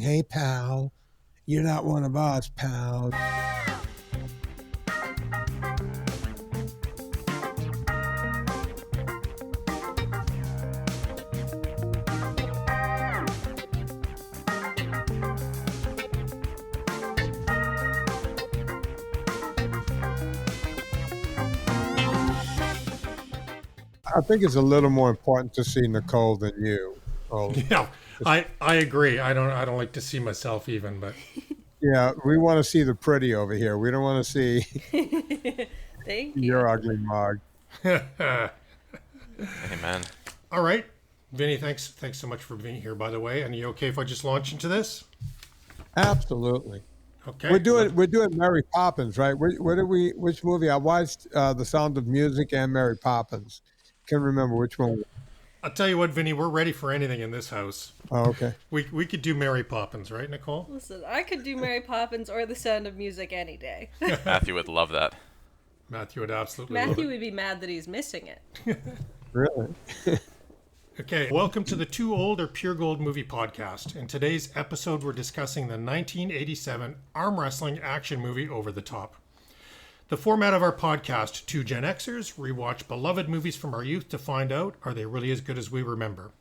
Hey, pal, you're not one of us, pal. I think it's a little more important to see Nicole than you. Oh, Yeah, I agree. I don't like to see myself even, but yeah, we want to see the pretty over here. We don't want to see Thank you. your ugly mug. Amen. all right. Vinny, thanks so much for being here, by the way. And you okay if I just launch into this? Absolutely. Okay. We're doing Mary Poppins, right? Which movie? I watched The Sound of Music and Mary Poppins. Can't remember which one. I'll tell you what, Vinny, we're ready for anything in this house. Oh, okay. We could do Mary Poppins, right, Nicole? Listen, I could do Mary Poppins or The Sound of Music any day. Matthew would love that. Matthew would absolutely Matthew love would be mad that he's missing it. Really? it. Okay, welcome to the Too Old or Pure Gold Movie Podcast. In today's episode, we're discussing the 1987 arm wrestling action movie Over the Top. The format of our podcast, two Gen Xers rewatch beloved movies from our youth to find out, are they really as good as we remember?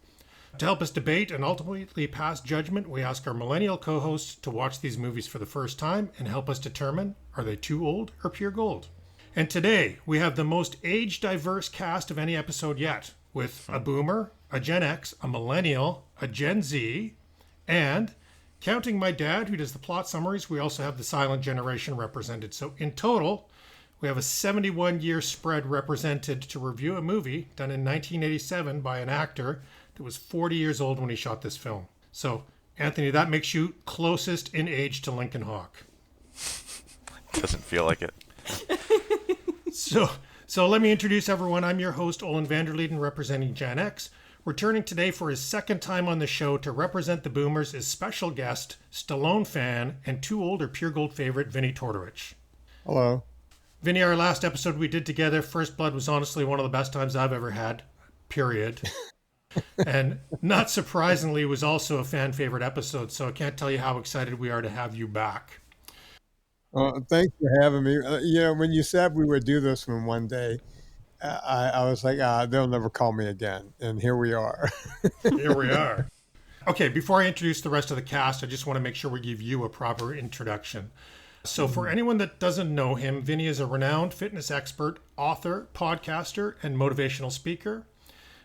To help us debate and ultimately pass judgment, we ask our millennial co-hosts to watch these movies for the first time and help us determine, are they too old or pure gold? And today, we have the most age-diverse cast of any episode yet, with a boomer, a Gen X, a millennial, a Gen Z, and, counting my dad who does the plot summaries, we also have the silent generation represented. So in total, we have a 71-year spread represented to review a movie done in 1987 by an actor that was 40 years old when he shot this film. So, Anthony, that makes you closest in age to Lincoln Hawk. Doesn't feel like it. So let me introduce everyone. I'm your host, Olen Vanderleeden, representing Gen X. Returning today for his second time on the show to represent the Boomers is special guest, Stallone fan, and too old or pure gold favorite, Vinnie Tortorich. Hello. Vinny, our last episode we did together, First Blood, was honestly one of the best times I've ever had, period. And not surprisingly, was also a fan favorite episode, so I can't tell you how excited we are to have you back. Thanks for having me. When you said we would do this one day, I was like, they'll never call me again. And here we are. Here we are. Okay, before I introduce the rest of the cast, I just want to make sure we give you a proper introduction. So for anyone that doesn't know him, Vinny is a renowned fitness expert, author, podcaster, and motivational speaker.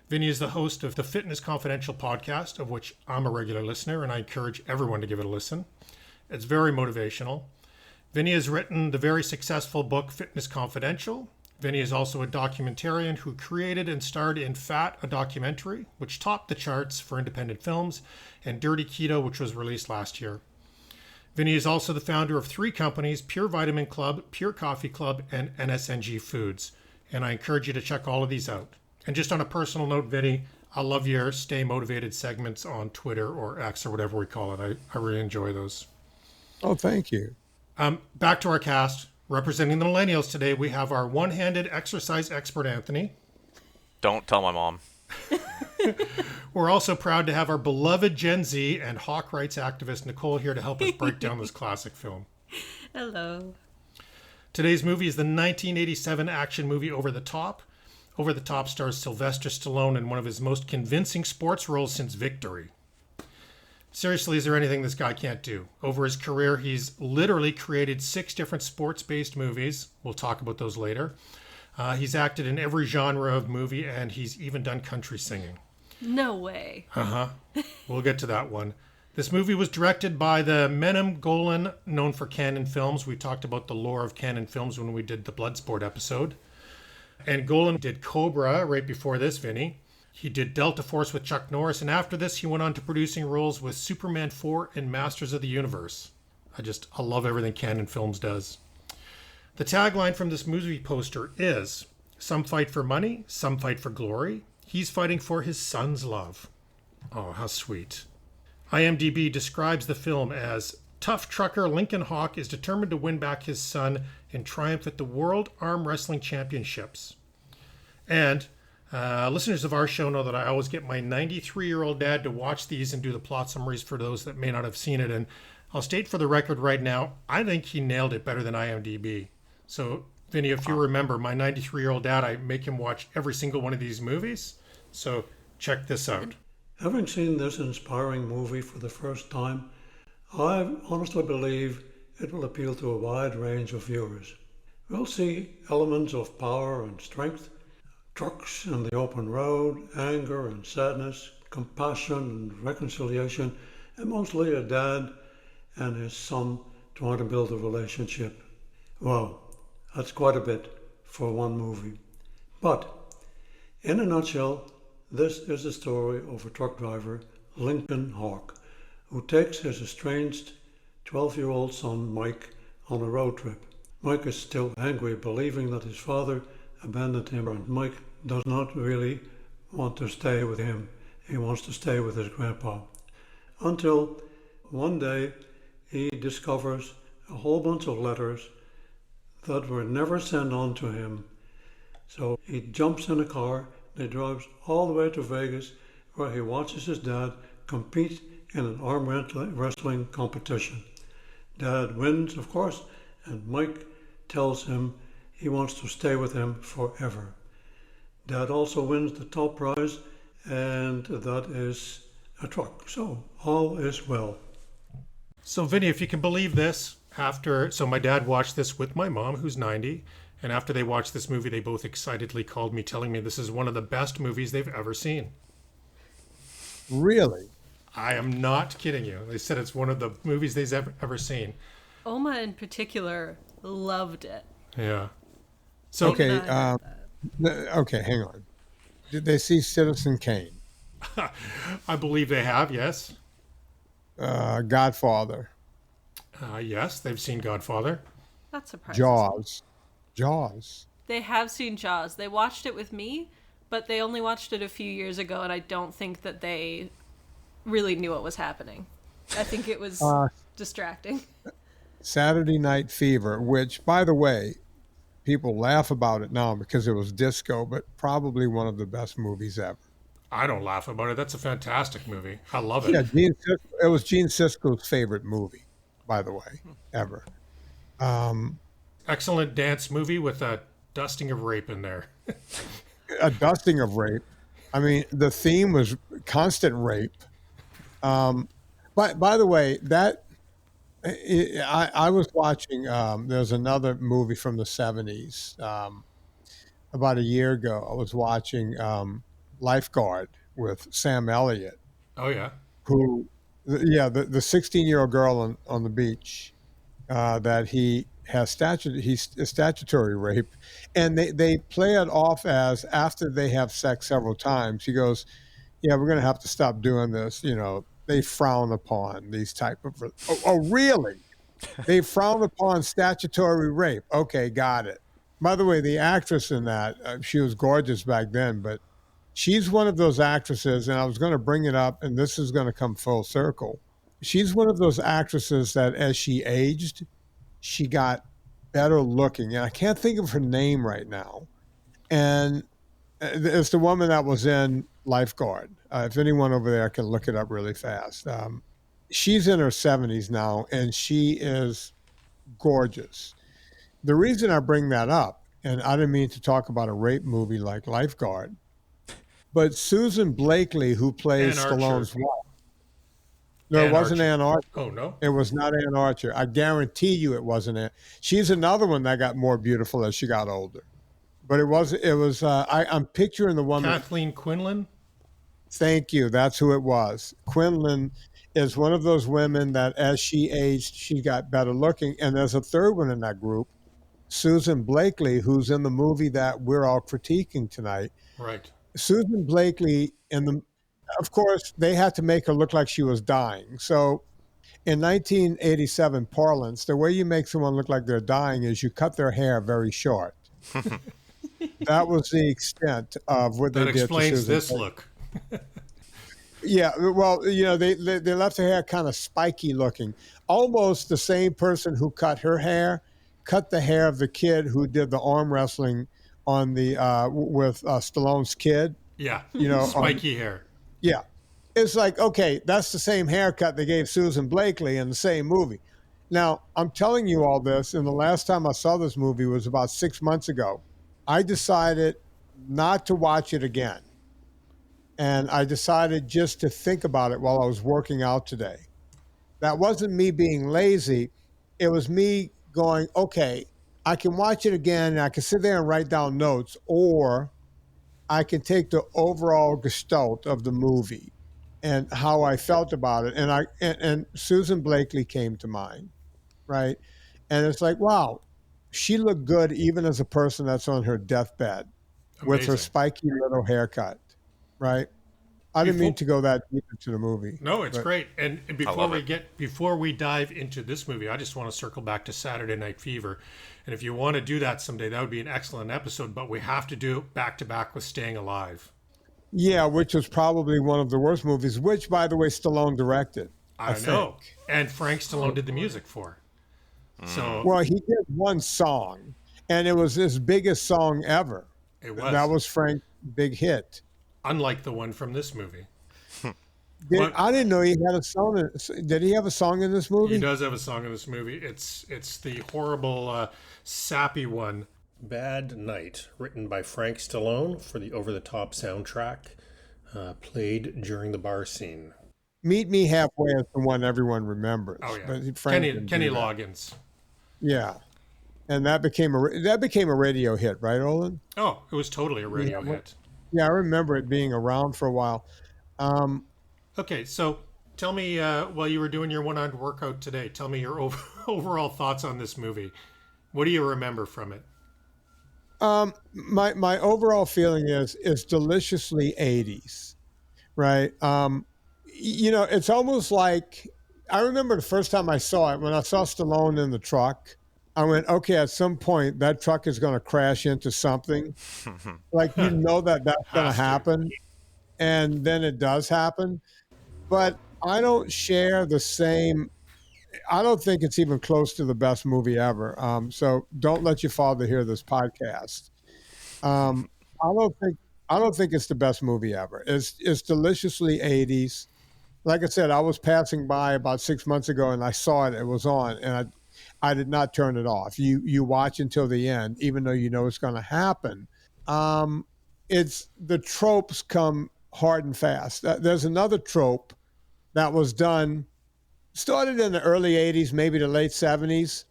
Vinny is the host of the Fitness Confidential podcast, of which I'm a regular listener, and I encourage everyone to give it a listen. It's very motivational. Vinny has written the very successful book Fitness Confidential. Vinny is also a documentarian who created and starred in Fat, a documentary, which topped the charts for independent films, and Dirty Keto, which was released last year. Vinny is also the founder of three companies, Pure Vitamin Club, Pure Coffee Club, and NSNG Foods. And I encourage you to check all of these out. And just on a personal note, Vinny, I love your Stay Motivated segments on Twitter or X or whatever we call it. I really enjoy those. Oh, thank you. Back to our cast. Representing the millennials today, we have our one-handed exercise expert, Anthony. Don't tell my mom. We're also proud to have our beloved Gen Z and hawk rights activist, Nicole, here to help us break down this classic film. Hello. Today's movie is the 1987 action movie Over the Top. Over the Top stars Sylvester Stallone in one of his most convincing sports roles since Victory. Seriously, is there anything this guy can't do? Over his career, he's literally created 6 different sports-based movies. We'll talk about those later. He's acted in every genre of movie, and he's even done country singing. No way. We'll get to that one. This movie was directed by the Menem Golan, known for Cannon Films. We talked about the lore of Cannon Films when we did the Bloodsport episode. And Golan did Cobra right before this, Vinny. He did Delta Force with Chuck Norris, and after this, he went on to producing roles with Superman 4 and Masters of the Universe. I love everything Cannon Films does. The tagline from this movie poster is, "Some fight for money, some fight for glory. He's fighting for his son's love." Oh, how sweet. IMDb describes the film as, "Tough trucker Lincoln Hawk is determined to win back his son and triumph at the World Arm Wrestling Championships." And Listeners of our show know that I always get my 93-year-old dad to watch these and do the plot summaries for those that may not have seen it. And I'll state for the record right now, I think he nailed it better than IMDb. So, Vinny, if you remember, my 93-year-old dad, I make him watch every single one of these movies. So check this out. Having seen this inspiring movie for the first time, I honestly believe it will appeal to a wide range of viewers. We'll see elements of power and strength, trucks in the open road, anger and sadness, compassion and reconciliation, and mostly a dad and his son trying to build a relationship. Wow, that's quite a bit for one movie. But, in a nutshell, this is the story of a truck driver, Lincoln Hawk, who takes his estranged 12-year-old son Mike on a road trip. Mike is still angry, believing that his father abandoned him, and Mike does not really want to stay with him. He wants to stay with his grandpa. Until one day he discovers a whole bunch of letters that were never sent on to him. So he jumps in a car and he drives all the way to Vegas, where he watches his dad compete in an arm wrestling competition. Dad wins, of course, and Mike tells him he wants to stay with him forever. Dad also wins the top prize, and that is a truck. So all is well. So, Vinny, if you can believe this, so my dad watched this with my mom, who's 90, and after they watched this movie, they both excitedly called me, telling me this is one of the best movies they've ever seen. Really? I am not kidding you. They said it's one of the movies they've ever seen. Oma in particular loved it. Yeah. So Okay, okay, hang on. Did they see Citizen Kane? I believe they have, yes. Godfather? Yes, they've seen Godfather. That surprises me. Jaws? They have seen Jaws. They watched it with me, but they only watched it a few years ago, and I don't think that they really knew what was happening. I think it was distracting. Saturday Night Fever, which, by the way, people laugh about it now because it was disco, but probably one of the best movies ever. I don't laugh about it. That's a fantastic movie. I love it. Yeah, it was Gene Siskel's favorite movie, by the way, ever. Excellent dance movie with a dusting of rape in there. A dusting of rape. I mean, the theme was constant rape. But by the way, I was watching. There's another movie from the '70s. About a year ago, I was watching Lifeguard with Sam Elliott. Oh yeah. Who, the 16-year-old girl on the beach that he has statutory rape, and they play it off as after they have sex several times. He goes, "Yeah, we're going to have to stop doing this. You know, they frown upon these type of." Oh, really? They frown upon statutory rape. Okay, got it. By the way, the actress in that, she was gorgeous back then, but she's one of those actresses, and I was going to bring it up, and this is going to come full circle. She's one of those actresses that as she aged, she got better looking. And I can't think of her name right now. And it's the woman that was in Lifeguard. If anyone over there can look it up really fast. She's in her 70s now, and she is gorgeous. The reason I bring that up, and I didn't mean to talk about a rape movie like Lifeguard, but Susan Blakely, who plays Stallone's wife. No, it wasn't Ann Archer. Oh, no? It was not Ann Archer. I guarantee you it wasn't Ann. She's another one that got more beautiful as she got older. But I'm picturing the woman. Kathleen Quinlan? Thank you. That's who it was. Quinlan is one of those women that as she aged, she got better looking. And there's a third one in that group, Susan Blakely, who's in the movie that we're all critiquing tonight. Right. Susan Blakely, of course, they had to make her look like she was dying. So in 1987 parlance, the way you make someone look like they're dying is you cut their hair very short. That was the extent of what they did to Susan. That explains this look. Yeah, well, they left her hair kind of spiky looking. Almost the same person who cut her hair cut the hair of the kid who did the arm wrestling on the with Stallone's kid. Yeah. You know, Spiky hair. yeah. It's like, okay, that's the same haircut they gave Susan Blakely in the same movie. Now, I'm telling you all this, and the last time I saw this movie was about 6 months ago. I decided not to watch it again. And I decided just to think about it while I was working out today. That wasn't me being lazy. It was me going, okay, I can watch it again and I can sit there and write down notes, or I can take the overall gestalt of the movie and how I felt about it. And Susan Blakely came to mind, right? And it's like, wow, she looked good even as a person that's on her deathbed with her Amazing. spiky little haircut, right? I didn't mean to go that deep into the movie. No, it's but great. And love before we dive into this movie, I just want to circle back to Saturday Night Fever. And if you want to do that someday, that would be an excellent episode, but we have to do it back to back with Staying Alive. Yeah, which was probably one of the worst movies, which, by the way, Stallone directed. I know. And Frank Stallone did the music for. So Well, he did one song, and it was his biggest song ever. it was, That was Frank's big hit. unlike the one from this movie. I didn't know he had a song. Did he have a song in this movie? He does have a song in this movie. It's the horrible, sappy one, "Bad Night," written by Frank Stallone for the Over the Top soundtrack, played during the bar scene. Meet Me Halfway is the one everyone remembers. Oh yeah, But Frank didn't Kenny do that. Loggins. Yeah, and that became a radio hit, right, Olen? Oh, it was totally a radio Yeah, hit. Yeah, I remember it being around for a while. Okay, so tell me, while you were doing your one-armed workout today, tell me your overall thoughts on this movie. What do you remember from it? My overall feeling is deliciously 80s, right? It's almost like I remember the first time I saw it, when I saw Stallone in the truck. I went, okay, at some point that truck is going to crash into something. Like, that's going to Has to. happen. And then it does happen. But I don't share the same. I don't think it's even close to the best movie ever. So don't let your father hear this podcast. Um, I don't think it's the best movie ever. It's deliciously 80s. Like I said, I was passing by about 6 months ago and I saw it. It was on, and I did not turn it off. You watch until the end, even though you know it's going to happen. It's the tropes come hard and fast. There's another trope that was done, started in the early 80s, maybe the late 70s,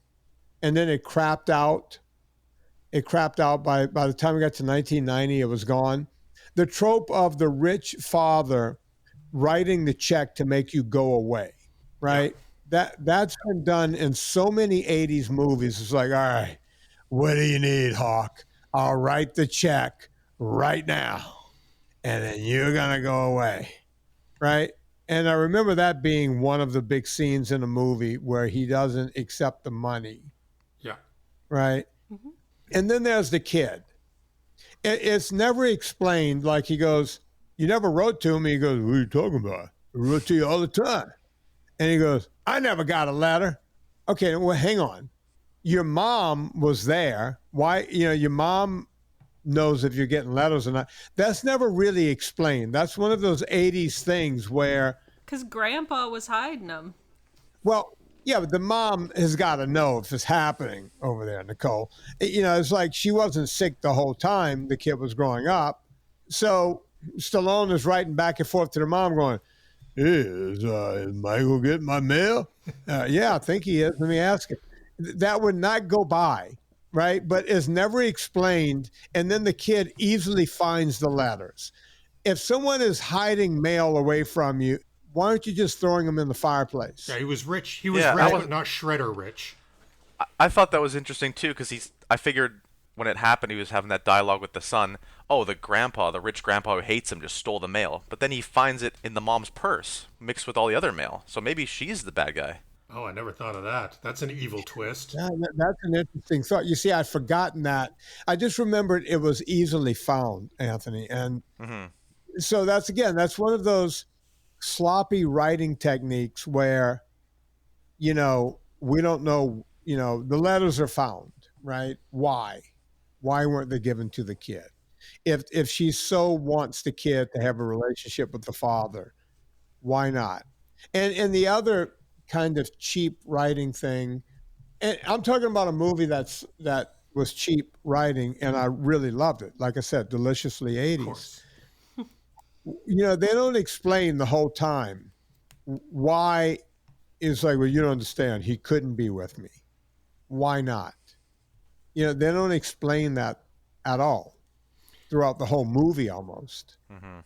and then it crapped out. It crapped out by the time we got to 1990, it was gone. The trope of the rich father writing the check to make you go away, right? That's been done in so many 80s movies. It's like, all right, what do you need, Hawk? I'll write the check right now, and then you're going to go away, right? And I remember that being one of the big scenes in a movie where he doesn't accept the money, Yeah. right? Mm-hmm. And then there's the kid. It's never explained. Like, he goes, you never wrote to me. He goes, what are you talking about? I wrote to you all the time. And he goes, I never got a letter. Okay, well, hang on. Your mom was there. Why, your mom knows if you're getting letters or not. That's never really explained. That's one of those 80s things where, Because Grandpa was hiding them. well, yeah, but the mom has got to know if it's happening over there, Nicole. It's like she wasn't sick the whole time the kid was growing up. So Stallone is writing back and forth to the mom going, hey, is Michael getting my mail? Yeah, I think he is. Let me ask him. That would not go by, right? But it's never explained. And then the kid easily finds the letters. If someone is hiding mail away from you, why aren't you just throwing them in the fireplace? Yeah, he was rich. He was Yeah, rich, I was- but not shredder rich. I thought that was interesting too, because I figured when it happened, he was having that dialogue with the son. Oh, the rich grandpa who hates him, just stole the mail. But then he finds it in the mom's purse, mixed with all the other mail. So maybe she's the bad guy. Oh, I never thought of that. That's an evil twist. Yeah, that's an interesting thought. You see, I'd forgotten that. I just remembered it was easily found, Anthony. And so that's one of those sloppy writing techniques where, we don't know, the letters are found, right? Why? why weren't they given to the kid? If she so wants the kid to have a relationship with the father, why not? And the other kind of cheap writing thing, and I'm talking about a movie that was cheap writing, and I really loved it. Like I said, deliciously Of 80s. course. They don't explain the whole time why. It's like, well, you don't understand. He couldn't be with me. Why not? They don't explain that at all throughout the whole movie almost. Mm-hmm.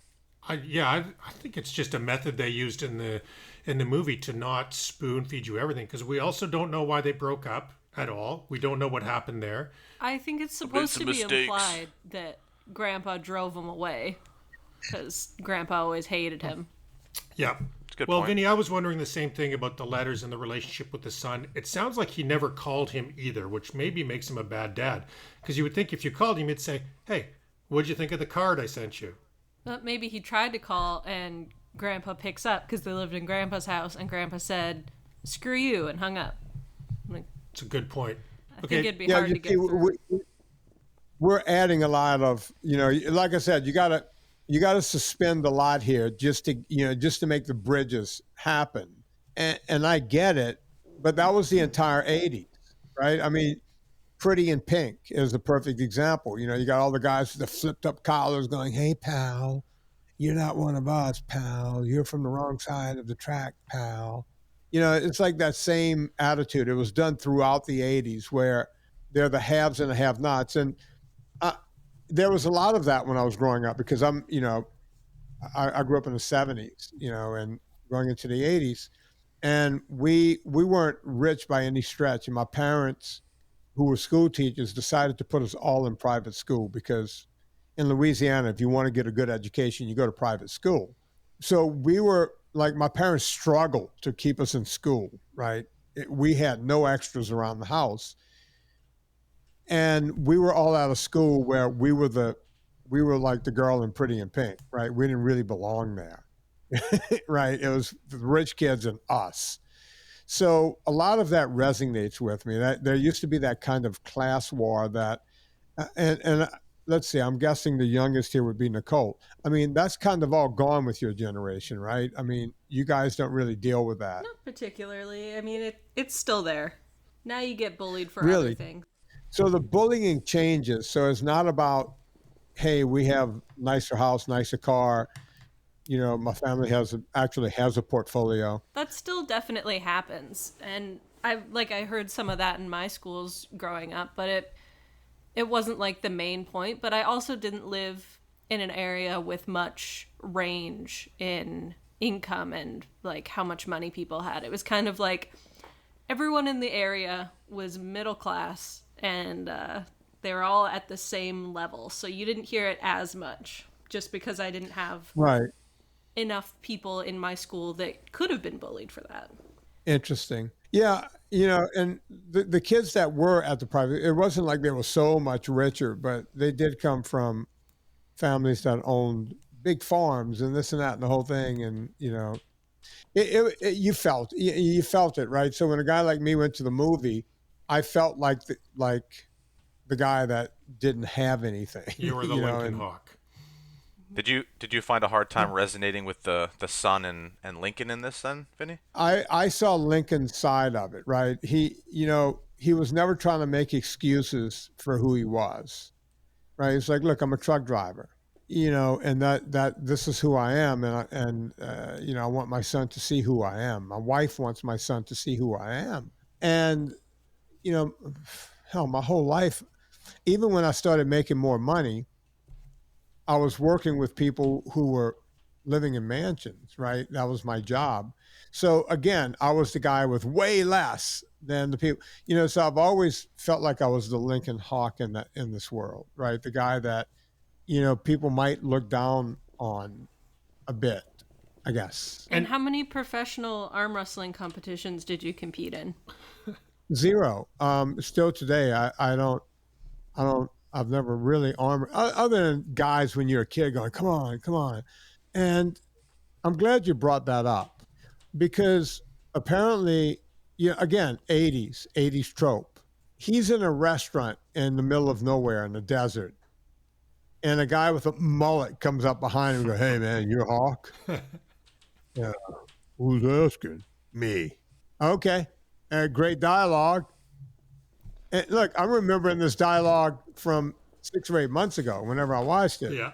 I think it's just a method they used in the movie to not spoon feed you everything, because we also don't know why they broke up at all. We don't know what happened there. I think it's supposed to be mistakes. implied that Grandpa drove him away because Grandpa always hated him. Yeah. It's a good Well, point. Vinny, I was wondering the same thing about the letters and the relationship with the son. It sounds like he never called him either, which maybe makes him a bad dad. Because you would think if you called him, he'd say, "Hey, what'd you think of the card I sent you?" But maybe he tried to call and Grandpa picks up because they lived in Grandpa's house and Grandpa said, "Screw you," and hung up. It's a good point. I think it'd be Yeah, hard to get through. we're adding a lot of, like I said, you gotta suspend a lot here just to make the bridges happen. And I get it, but that was the entire 80s, right? I mean, Pretty in Pink is a perfect example. You got all the guys with the flipped up collars going, "Hey, pal, you're not one of us, pal. You're from the wrong side of the track, pal." It's like that same attitude. It was done throughout the 80s where they're the haves and the have nots. And there was a lot of that when I was growing up because I grew up in the 70s, and going into the 80s. And we weren't rich by any stretch. And my parents, who were school teachers, decided to put us all in private school because in Louisiana, if you want to get a good education, you go to private school. So we were like, my parents struggled to keep us in school, right? We had no extras around the house. And we were all out of school where we were like the girl in Pretty in Pink, right? We didn't really belong there, right? It was the rich kids and us. So a lot of that resonates with me. That there used to be that kind of class war that, and let's see, I'm guessing the youngest here would be Nicole. I mean, that's kind of all gone with your generation, right? I mean, you guys don't really deal with that. Not particularly. I mean, it's still there. Now you get bullied for Really? other things. So the bullying changes. So it's not about, hey, we have nicer house, nicer car. My family actually has a portfolio. That still definitely happens, and I heard some of that in my schools growing up, but it wasn't like the main point. But I also didn't live in an area with much range in income and like how much money people had. It was kind of like everyone in the area was middle class, and they were all at the same level, so you didn't hear it as much just because I didn't have Right. enough people in my school that could have been bullied for that. Interesting. Yeah, and the kids that were at the private, it wasn't like they were so much richer, but they did come from families that owned big farms and this and that and the whole thing. And, you felt it, right? So when a guy like me went to the movie, I felt like the guy that didn't have anything. You were the Lincoln Hawk. Did you find a hard time resonating with the son and Lincoln in this then, Vinny? I saw Lincoln's side of it, right? He was never trying to make excuses for who he was, right? He's like, look, I'm a truck driver, and that this is who I am, and I want my son to see who I am. My wife wants my son to see who I am, and hell, my whole life, even when I started making more money, I was working with people who were living in mansions, right? That was my job. So again, I was the guy with way less than the people, so I've always felt like I was the Lincoln Hawk in this world, right? The guy that, people might look down on a bit, I guess. And how many professional arm wrestling competitions did you compete in? Zero. Still today, I've never really armored, other than guys when you're a kid going, come on, come on. And I'm glad you brought that up because apparently, again, 80s trope. he's in a restaurant in the middle of nowhere in the desert, and a guy with a mullet comes up behind him and goes, "Hey, man, you're Hawk?" Yeah. Who's asking? Me. Okay. Great dialogue. And look, I'm remembering this dialogue from 6 or 8 months ago, whenever I watched it. Yeah.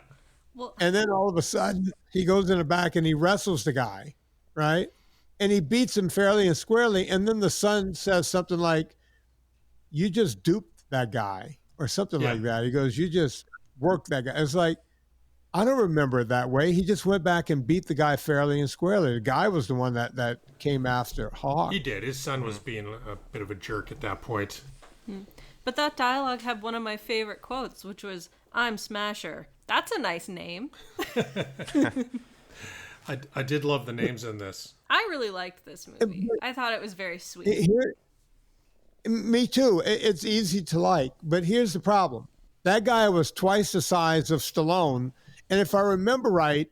Well, And then all of a sudden, he goes in the back and he wrestles the guy, right? And he beats him fairly and squarely. And then the son says something like, "You just duped that guy," or something Yeah. like that. He goes, "You just worked that guy." It's like, I don't remember it that way. He just went back and beat the guy fairly and squarely. The guy was the one that came after Hawk. He did. His son was being a bit of a jerk at that point. but that dialogue had one of my favorite quotes, which was, "I'm Smasher. That's a nice name." I did love the names in this. I really liked this movie. I thought it was very sweet. Here, me too. It's easy to like, but here's the problem. That guy was twice the size of Stallone, and if I remember right,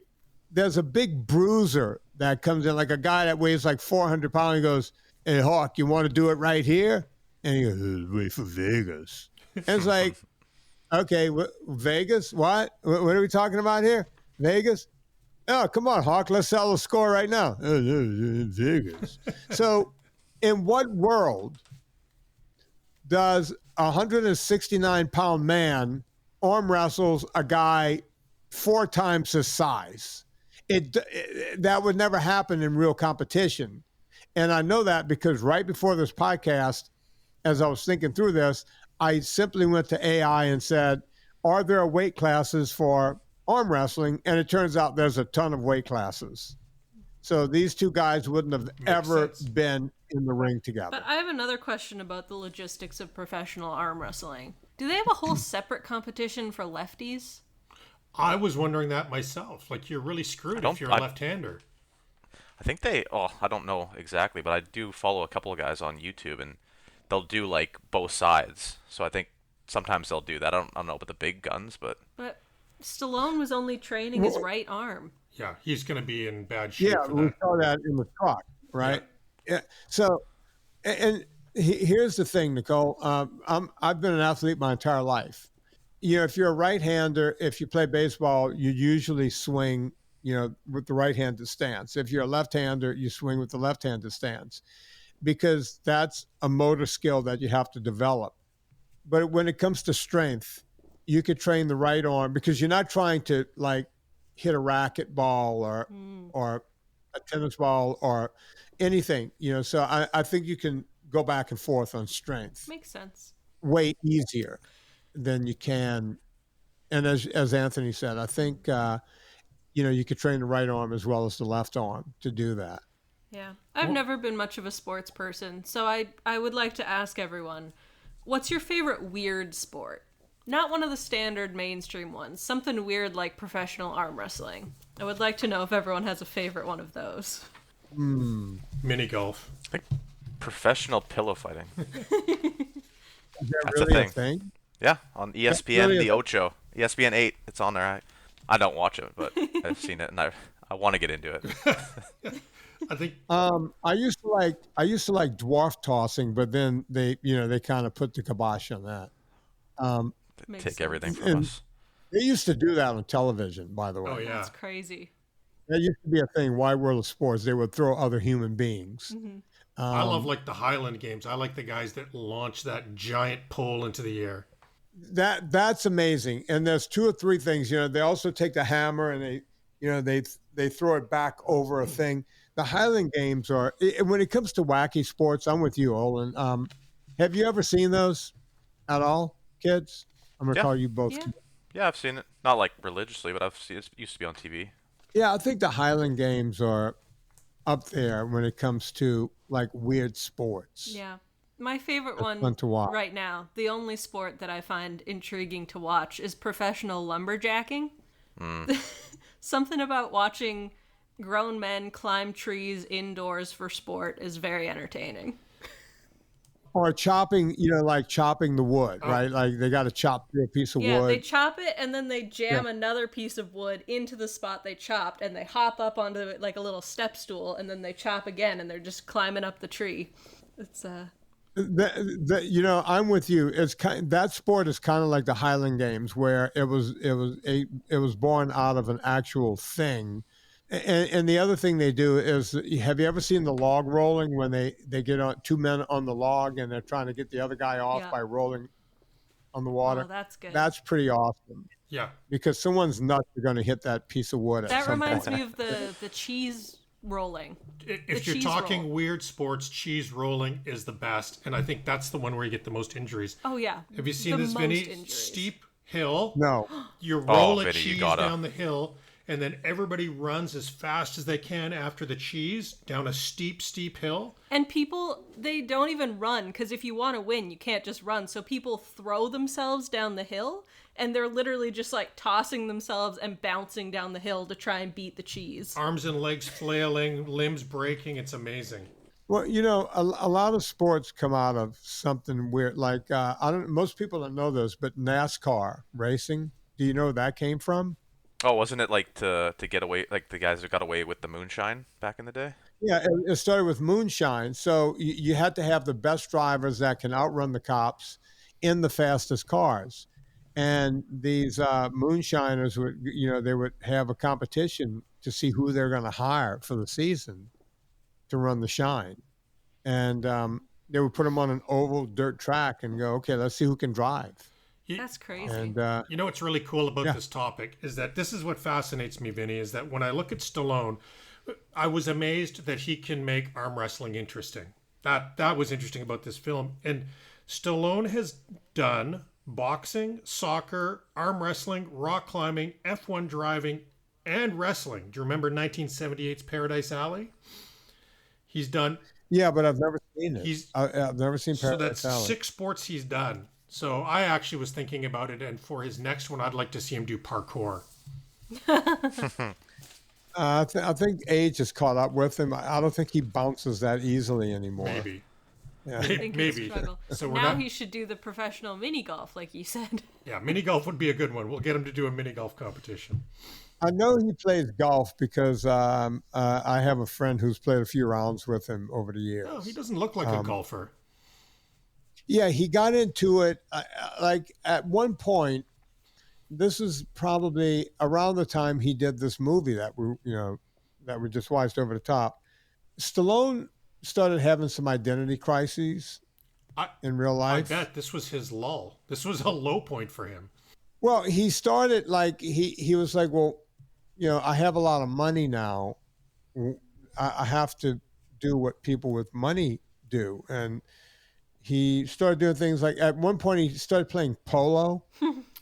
there's a big bruiser that comes in, like a guy that weighs like 400 pounds. He goes, "Hey, Hawk, you want to do it right here?" And he goes, "Wait for Vegas." And it's like, okay, Vegas? What? What are we talking about here? Vegas? Oh, come on, Hawk. Let's settle the score right now. Vegas. So, in what world does a 169-pound man arm wrestles a guy 4 times his size? That would never happen in real competition. And I know that because right before this podcast, as I was thinking through this, I simply went to AI and said, "Are there weight classes for arm wrestling?" And it turns out there's a ton of weight classes. So these two guys wouldn't have ever sense. been in the ring together. But I have another question about the logistics of professional arm wrestling. Do they have a whole separate competition for lefties? I was wondering that myself. Like, you're really screwed if you're a left-hander. I think I don't know exactly, but I do follow a couple of guys on YouTube, and they'll do like both sides. So I think sometimes they'll do that. I don't know about the big guns, but Stallone was only training his right arm. Yeah, he's going to be in bad shape Yeah, for we that. saw that in the truck, right? Yeah. So, and here's the thing, Nicole. I've been an athlete my entire life. If you're a right-hander, if you play baseball, you usually swing, with the right-handed stance. If you're a left-hander, you swing with the left-handed stance, because that's a motor skill that you have to develop. But when it comes to strength, you could train the right arm, because you're not trying to like hit a racket ball or a tennis ball or anything, So I think you can go back and forth on strength Makes sense. way easier than you can. And as Anthony said, I think you could train the right arm as well as the left arm to do that. Yeah. I've never been much of a sports person, so I would like to ask everyone, what's your favorite weird sport? Not one of the standard mainstream ones. Something weird like professional arm wrestling. I would like to know if everyone has a favorite one of those. Mini golf. I think professional pillow fighting. Is that That's a really thing. Yeah, on ESPN, really the Ocho, ESPN 8. It's on there. I don't watch it, but I've seen it, and I want to get into it. I think I used to like dwarf tossing, but then they kind of put the kibosh on that. Makes Take sense. everything from And us. they used to do that on television, by the way. Oh, yeah. That's crazy. That used to be a thing. Wide World of Sports. They would throw other human beings. I love like the Highland games. I like the guys that launch that giant pole into the air. That's amazing. And there's 2 or 3 things. They also take the hammer and they throw it back over a thing. The Highland games are, when it comes to wacky sports, I'm with you, Olen. Have you ever seen those at all, kids? I'm going to Yeah. call you both. Yeah. Yeah, I've seen it. Not like religiously, but I've seen it. Used to be on TV. Yeah, I think the Highland games are up there when it comes to like weird sports. Yeah. My favorite That's one fun to watch. right now, the only sport that I find intriguing to watch, is professional lumberjacking. Something about watching grown men climb trees indoors for sport is very entertaining. Or chopping, like chopping the wood, right? Like they got to chop through a piece of Yeah, wood. they chop it and then they jam another piece of wood into the spot they chopped, and they hop up onto it like a little step stool, and then they chop again, and they're just climbing up the tree. It's I'm with you. It's that sport is kind of like the Highland Games, where it was born out of an actual thing. And the other thing they do is, have you ever seen the log rolling when they get on two men on the log and they're trying to get the other guy off Yeah. by rolling on the Oh, water? that's good. That's pretty awesome Yeah. because someone's nuts are going to hit that piece of wood at That some reminds point. me of the cheese rolling. If The you're cheese talking roll. weird sports, cheese rolling is the best, and I think that's the one where you get the most injuries. Oh yeah. Have you seen The this, most Vinny? injuries. Steep hill. No, You Oh, roll a Vinny, you cheese gotta. down the hill, and then everybody runs as fast as they can after the cheese down a steep, steep hill. And people, they don't even run, because if you want to win, you can't just run. So people throw themselves down the hill, and they're literally just like tossing themselves and bouncing down the hill to try and beat the cheese. Arms and legs flailing, limbs breaking. It's amazing. well, a lot of sports come out of something weird. Like I don't. Most people don't know this, but NASCAR racing. Do you know where that came from? Oh, wasn't it like to get away, like the guys who got away with the moonshine back in the day? Yeah, it started with moonshine. So you had to have the best drivers that can outrun the cops in the fastest cars. And these moonshiners would, they would have a competition to see who they're going to hire for the season to run the shine. And they would put them on an oval dirt track and go, okay, let's see who can drive. You, That's crazy. And you know what's really cool about Yeah. this topic is that this is what fascinates me, Vinny, is that when I look at Stallone, I was amazed that he can make arm wrestling interesting. That was interesting about this film. And Stallone has done boxing, soccer, arm wrestling, rock climbing, F1 driving, and wrestling. Do you remember 1978's Paradise Alley? He's done. yeah, but I've never seen it. He's I've never seen so Paradise that's Alley. 6 sports he's done. So I actually was thinking about it, and for his next one, I'd like to see him do parkour. I think age has caught up with him. I don't think he bounces that easily anymore. Maybe. Yeah. I think he'd Maybe. struggle. So we're Now not. he should do the professional mini golf, like you said. Yeah, mini golf would be a good one. We'll get him to do a mini golf competition. I know he plays golf because I have a friend who's played a few rounds with him over the years. Oh, he doesn't look like a golfer. Yeah, he got into it like at one point. This is probably around the time he did this movie that we just watched, Over the Top. Stallone started having some identity crises I in real I life. bet this was his lull. This was a low point for him. Well, he started like he was like, well, I have a lot of money now. I have to do what people with money do, and he started doing things like at one point he started playing polo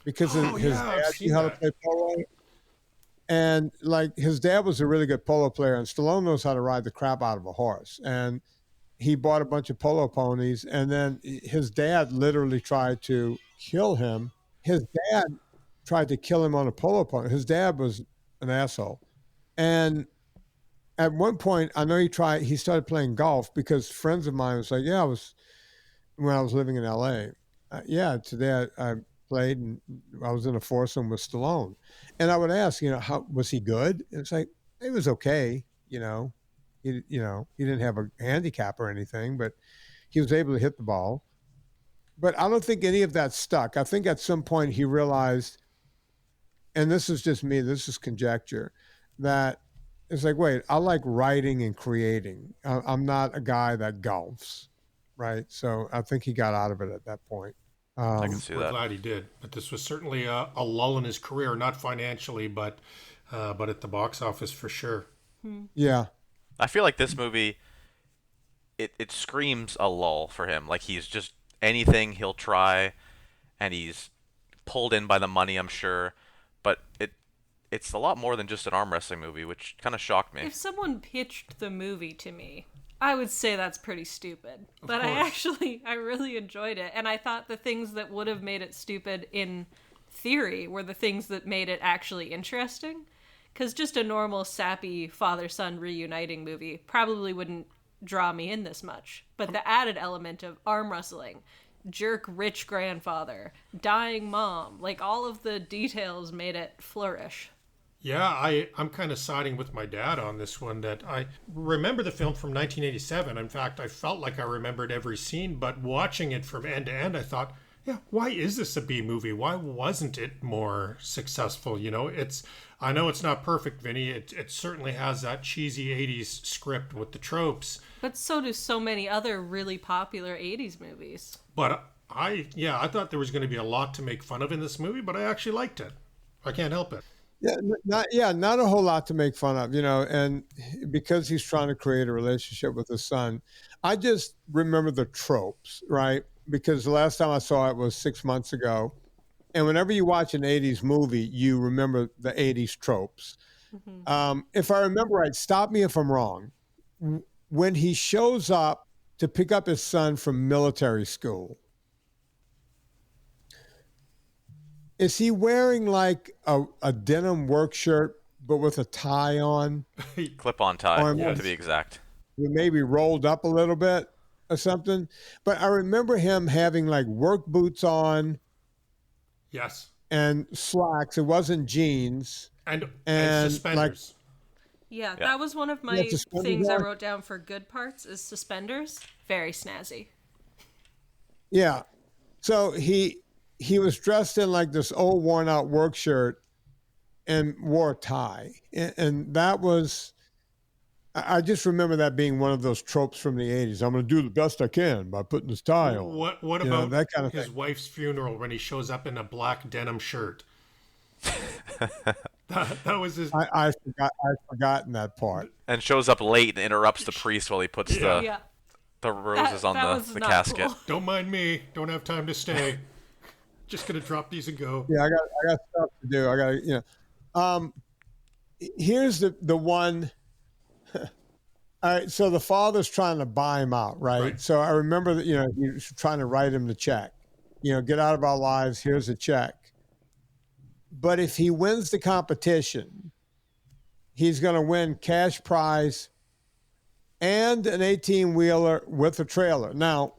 because Oh, his yeah, I've dad seen knew how to that. play polo. And like his dad was a really good polo player, and Stallone knows how to ride the crap out of a horse. And he bought a bunch of polo ponies, and then his dad literally tried to kill him. His dad tried to kill him on a polo pony. His dad was an asshole. And at one point, I know he started playing golf because friends of mine was like, yeah, when I was living in LA. Yeah, today I played and I was in a foursome with Stallone. And I would ask, how was he good? And it's like, he was okay, he didn't have a handicap or anything, but he was able to hit the ball. But I don't think any of that stuck. I think at some point he realized, and this is just me, this is conjecture, that it's like, wait, I like writing and creating. I'm not a guy that golfs, right? So I think he got out of it at that point. I can see We're that. glad he did. But this was certainly a lull in his career, not financially, but at the box office for sure. Yeah. I feel like this movie, it screams a lull for him. Like he's just anything he'll try, and he's pulled in by the money, I'm sure. But it's a lot more than just an arm wrestling movie, which kind of shocked me. If someone pitched the movie to me, I would say that's pretty stupid. But course. I really enjoyed it. And I thought the things that would have made it stupid in theory were the things that made it actually interesting. Because just a normal sappy father-son reuniting movie probably wouldn't draw me in this much. But the added element of arm wrestling, jerk rich grandfather, dying mom, like all of the details made it flourish. Yeah, I'm kind of siding with my dad on this one that I remember the film from 1987. In fact, I felt like I remembered every scene, but watching it from end to end, I thought, yeah, why is this a B movie? Why wasn't it more successful? I know it's not perfect, Vinny. It certainly has that cheesy 80s script with the tropes, But so do so many other really popular 80s movies. but I thought there was going to be a lot to make fun of in this movie, but I actually liked it. I can't help it. Not a whole lot to make fun of, and because he's trying to create a relationship with his son, I just remember the tropes, right? Because the last time I saw it was 6 months ago, and whenever you watch an '80s movie, you remember the '80s tropes. Hmm. If I remember right, stop me if I'm wrong. When he shows up to pick up his son from military school, is he wearing like a denim work shirt but with a tie on, Clip-on tie, or Yes. to be exact. maybe rolled up a little bit or something? But I remember him having like work boots on Yes. and slacks. It wasn't jeans, And and like suspenders. Yeah, Yeah. that was one of yeah, my suspenders things I on. wrote down for good parts is suspenders. Very snazzy. Yeah. So he was dressed in like this old worn out work shirt and wore a tie, and that was. I just remember that being one of those tropes from the '80s. I'm going to do the best I can by putting this tie on. What You know, about that kind of his thing. wife's funeral when he shows up in a black denim shirt? That was his. I've forgotten that part. And shows up late and interrupts the priest while he puts Yeah. Yeah. the roses on that the, was the not casket. cool. Don't mind me. Don't have time to stay. Just gonna drop these and go. Yeah, I got stuff to do. I got. Here's the one. All right, so the father's trying to buy him out, right? Right. So I remember that he was trying to write him the check. Get out of our lives. Here's a check. But if he wins the competition, he's going to win cash prize and an 18-wheeler with a trailer. Now,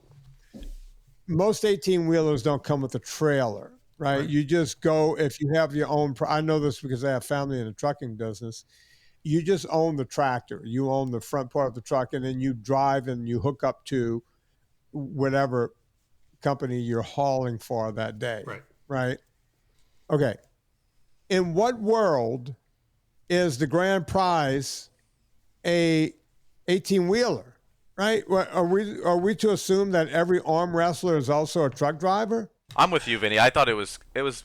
most 18-wheelers don't come with a trailer, right? Right. You just go if you have your own. I know this because I have family in the trucking business. You just own the tractor. You own the front part of the truck, and then you drive and you hook up to whatever company you're hauling for that day. Right. Right. Okay. In what world is the grand prize a 18-wheeler? Right? Are we to assume that every arm wrestler is also a truck driver? I'm with you, Vinny. I thought it was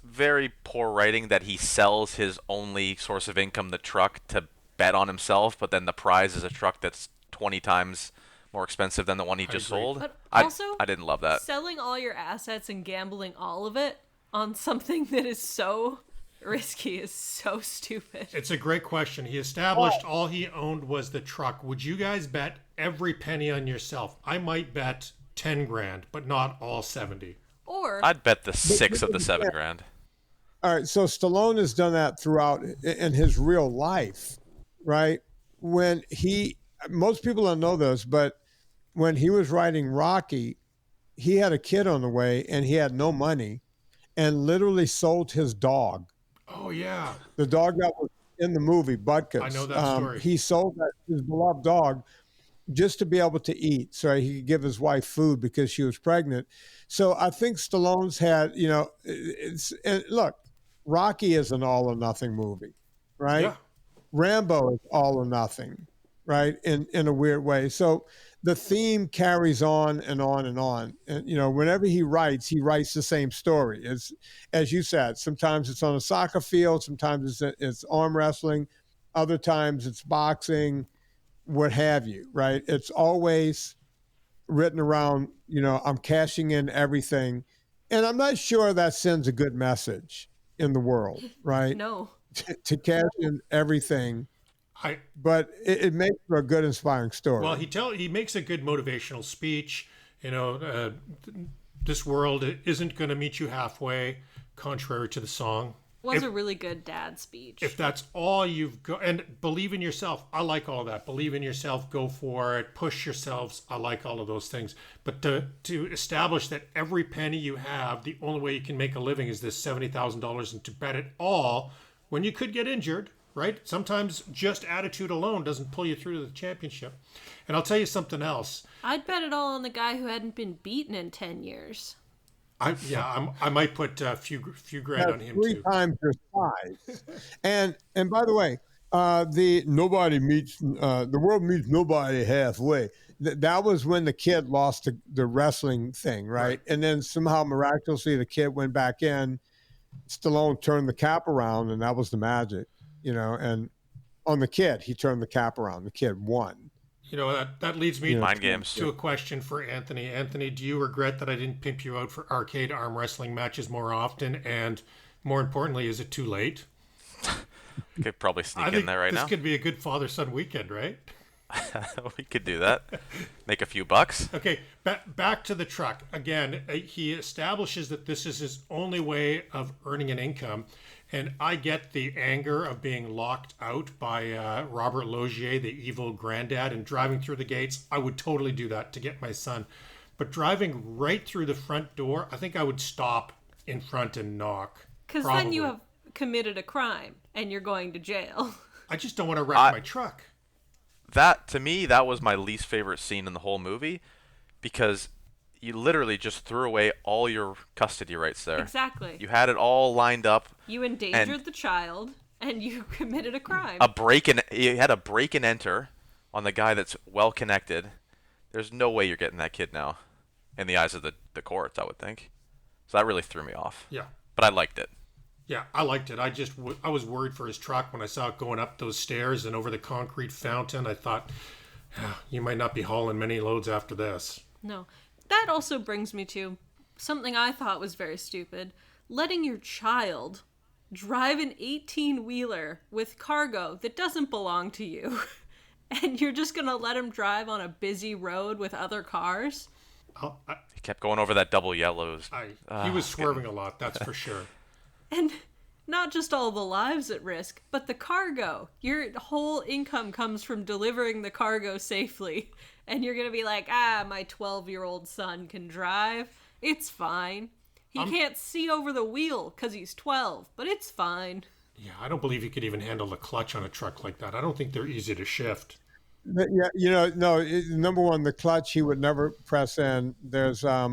very poor writing that he sells his only source of income, the truck, to bet on himself, but then the prize is a truck that's 20 times more expensive than the one he just agree. sold. But I also, didn't love that. selling all your assets and gambling all of it on something that is so risky is so stupid. It's a great question. He established all he owned was the truck. Would you guys bet every penny on yourself? I might bet 10 grand, but not all 70. Or I'd bet the 6 of the 7 grand. All right, so Stallone has done that throughout in his real life, right? Most people don't know this, but when he was writing Rocky, he had a kid on the way and he had no money and literally sold his dog. Oh, yeah. The dog that was in the movie, Butkus. I know that story. He sold his beloved dog just to be able to eat so he could give his wife food because she was pregnant. So I think Stallone's had, and look, Rocky is an all or nothing movie, right? Yeah. Rambo is all or nothing, right? In a weird way. So the theme carries on and on and on. And whenever he writes the same story. It's, as you said, sometimes it's on a soccer field, sometimes it's arm wrestling, other times it's boxing, what have you, right? It's always written around, I'm cashing in everything. And I'm not sure that sends a good message in the world, right? no. To cash in everything, I but it makes for a good, inspiring story. Well, he makes a good motivational speech. This world isn't going to meet you halfway, contrary to the song. Was a really good dad speech. If that's all you've got, and believe in yourself, I like all that. Believe in yourself, go for it, push yourselves. I like all of those things. But to establish that every penny you have, the only way you can make a living is this $70,000, and to bet it all when you could get injured, right? Sometimes just attitude alone doesn't pull you through to the championship. And I'll tell you something else. I'd bet it all on the guy who hadn't been beaten in 10 years. I might put a few grand on him three too. times your size. And by the way, the world meets nobody halfway. That was when the kid lost the wrestling thing, right? And then somehow miraculously the kid went back in. Stallone turned the cap around, and that was the magic, And on the kid, he turned the cap around. The kid won. That leads me Mind games. to a question for Anthony. Anthony, do you regret that I didn't pimp you out for arcade arm wrestling matches more often? And more importantly, is it too late? Could probably sneak I think in there right this now. could be a good father-son weekend, right? We could do that. Make a few bucks. Okay, back to the truck. Again, he establishes that this is his only way of earning an income. And I get the anger of being locked out by Robert Logier, the evil granddad, and driving through the gates. I would totally do that to get my son. But driving right through the front door, I think I would stop in front and knock. Because then you have committed a crime and you're going to jail. I just don't want to wreck my truck. That, to me, that was my least favorite scene in the whole movie, because you literally just threw away all your custody rights there. Exactly. You had it all lined up. You endangered the child, and you committed a crime. You had a break and enter on the guy that's well connected. There's no way you're getting that kid now, in the eyes of the courts, I would think. So that really threw me off. Yeah. But I liked it. Yeah, I liked it. I was worried for his truck when I saw it going up those stairs and over the concrete fountain. I thought, you might not be hauling many loads after this. No. That also brings me to something I thought was very stupid. Letting your child drive an 18-wheeler with cargo that doesn't belong to you. And you're just going to let him drive on a busy road with other cars? He kept going over that double yellows. He was swerving a lot, that's for sure. And not just all the lives at risk, but the cargo. Your whole income comes from delivering the cargo safely. And you're going to be like, my 12-year-old son can drive. It's fine. He can't see over the wheel because he's 12, but it's fine. Yeah, I don't believe you could even handle the clutch on a truck like that. I don't think they're easy to shift. Yeah, number one, the clutch he would never press in. There's I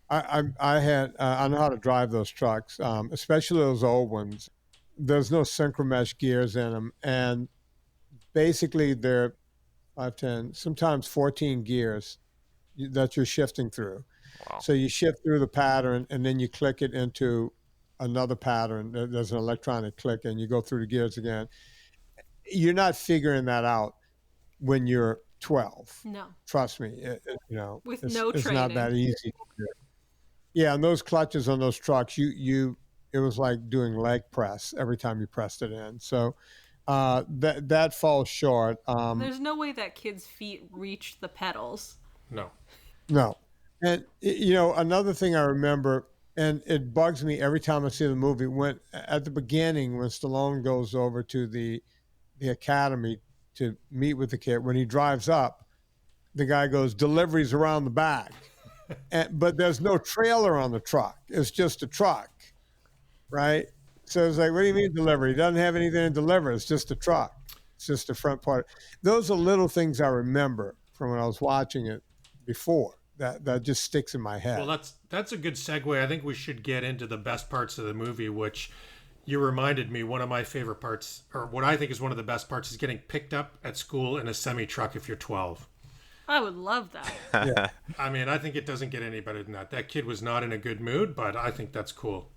know how to drive those trucks, especially those old ones. There's no synchromesh gears in them, and basically they're 5, 10, sometimes 14 gears that you're shifting through. Wow. So you shift through the pattern, and then you click it into another pattern. There's an electronic click, and you go through the gears again. You're not figuring that out when you're 12. No. Trust me. With it's, no it's training. not that easy to do. Yeah, and those clutches on those trucks, it was like doing leg press every time you pressed it in. So that falls short. There's no way that kid's feet reach the pedals. No. And another thing I remember, and it bugs me every time I see the movie, when at the beginning when Stallone goes over to the academy to meet with the kid, when he drives up, the guy goes, "Deliveries around the back." But there's no trailer on the truck. It's just a truck, right? So it's like, what do you mean delivery? It doesn't have anything to deliver. It's just a truck. It's just the front part. Those are little things I remember from when I was watching it before. That just sticks in my head. Well, that's a good segue. I think we should get into the best parts of the movie, which you reminded me one of my favorite parts, or what I think is one of the best parts, is getting picked up at school in a semi-truck if you're 12. I would love that. Yeah. I mean, I think it doesn't get any better than that. That kid was not in a good mood, but I think that's cool.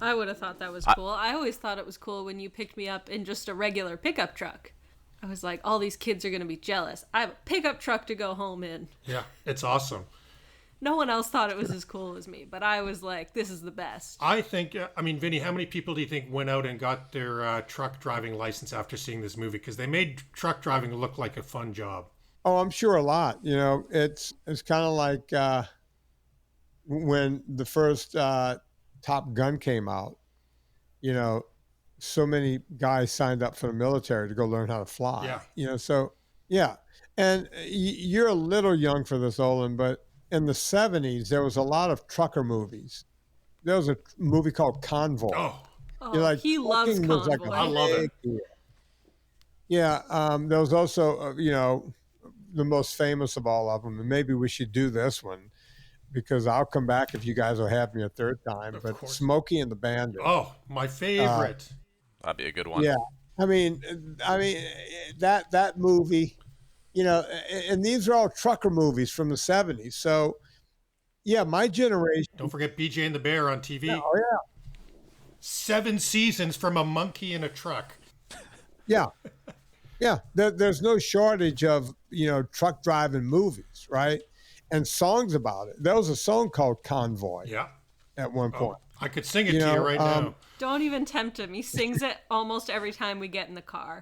I would have thought that was cool. I always thought it was cool when you picked me up in just a regular pickup truck. I was like, all these kids are going to be jealous. I have a pickup truck to go home in. Yeah, it's awesome. No one else thought it was as cool as me, but I was like, this is the best. I think, Vinny, how many people do you think went out and got their truck driving license after seeing this movie? Because they made truck driving look like a fun job. Oh, I'm sure a lot. It's kind of like when the first Top Gun came out. So many guys signed up for the military to go learn how to fly. Yeah. So yeah. And you're a little young for this, Olen, but in the 70s there was a lot of trucker movies. There was a movie called Convoy. Oh, Oh, You're like, he loves trucking was like Convoy. a I love it. big deal. Yeah, there was also, the most famous of all of them, and maybe we should do this one because I'll come back if you guys will have me a third time. Of But course. Smokey and the Bandit. Oh, my favorite. That'd be a good one. Yeah, I mean, that movie, and these are all trucker movies from the '70s. So yeah, my generation. Don't forget BJ and the Bear on Yeah, TV. oh 7 seasons from a monkey in a truck. yeah, yeah. There's no shortage of truck driving movies, right? And songs about it. There was a song called Convoy Yeah. at one point. I could sing it to you right now. Don't even tempt him. He sings it almost every time we get in the car.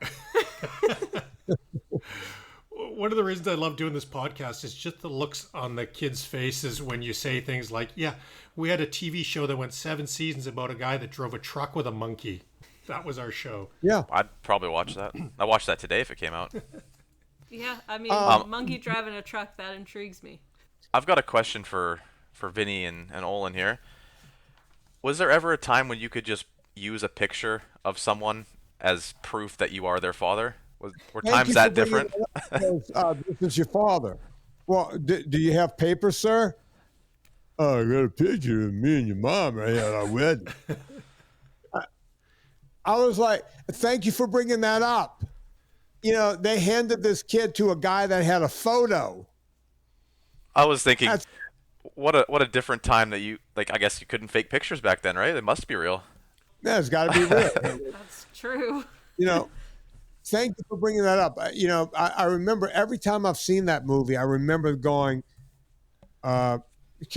One of the reasons I love doing this podcast is just the looks on the kids' faces when you say things like, yeah, we had a TV show that went 7 seasons about a guy that drove a truck with a monkey. That was our show. Yeah. I'd probably watch that. I watched that today if it came out. Yeah, I mean, monkey driving a truck, that intrigues me. I've got a question for Vinny and Olen here. Was there ever a time when you could just use a picture of someone as proof that you are their father? Were Thank times you that for bringing different? it up, because, this is your father. Well, do you have paper, sir? Oh, I got a picture of me and your mom right here at our wedding. I was like, thank you for bringing that up. They handed this kid to a guy that had a photo. I was thinking, That's- what a different time that you I guess you couldn't fake pictures back then, right? It must be real. Yeah, it's got to be real. That's true. Thank you for bringing that up. I remember every time I've seen that movie, I remember going, can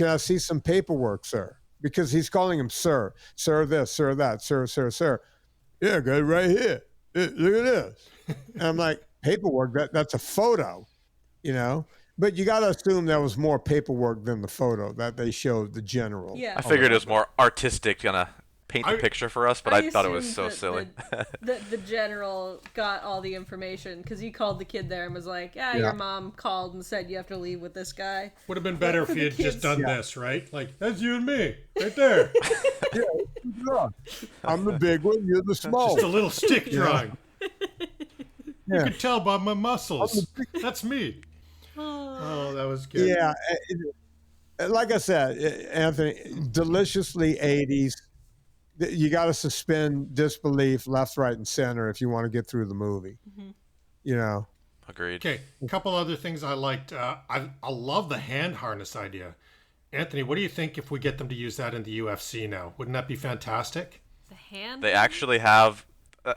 I see some paperwork, sir? Because he's calling him sir. Sir this, sir that, sir. Yeah, I got it right here. Look at this. And I'm like, paperwork, that's a photo, But you got to assume there was more paperwork than the photo that they showed the general. Yeah. I figured it was more artistic, gonna paint the I- picture for us, but I thought it was so assumed silly. The general got all the information because he called the kid there and was like, yeah, Yeah. your mom called and said you have to leave with this guy. Would have been better if for you the had just kids. done this, right? Like, that's you and me, right there. Yeah. I'm the big one, you're the small Just a one. little stick drawing. You Yeah. can tell by my muscles. That's me. Oh, that was good. Yeah. Like I said, Anthony, deliciously 80s. You got to suspend disbelief left, right, and center if you want to get through the movie. Agreed. Okay, a couple other things I liked. I love the hand harness idea. Anthony, what do you think if we get them to use that in the UFC now? Wouldn't that be fantastic? The hand? They actually have.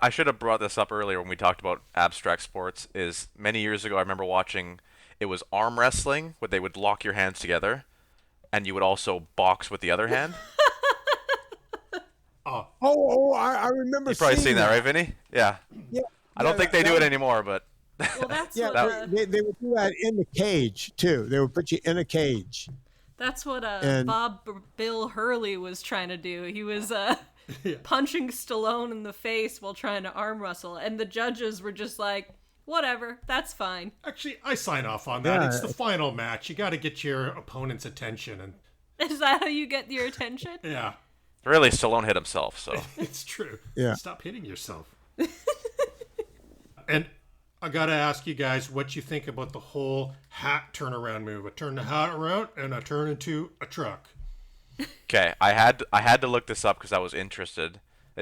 I should have brought this up earlier when we talked about abstract sports. Is many years ago I remember watching. It was arm wrestling where they would lock your hands together, and you would also box with the other hand. I remember You've probably seeing seen that, right, Vinny? Yeah. Yeah. I don't think they do it anymore, but Well, that's Yeah, what they would do that in the cage, too. They would put you in a cage. that's what And- Bill Hurley was trying to do. He was punching Stallone in the face while trying to arm wrestle, and the judges were just like, whatever, that's fine. Actually, I sign off on that. Yeah. It's the final match. You got to get your opponent's attention, and Is that how you get your attention? yeah, really Stallone hit himself. So it's true. Yeah. Stop hitting yourself. And I gotta ask you guys what you think about the whole hat turnaround move. I turn the hat around and I turn into a truck. okay, I had to look this up because I was interested.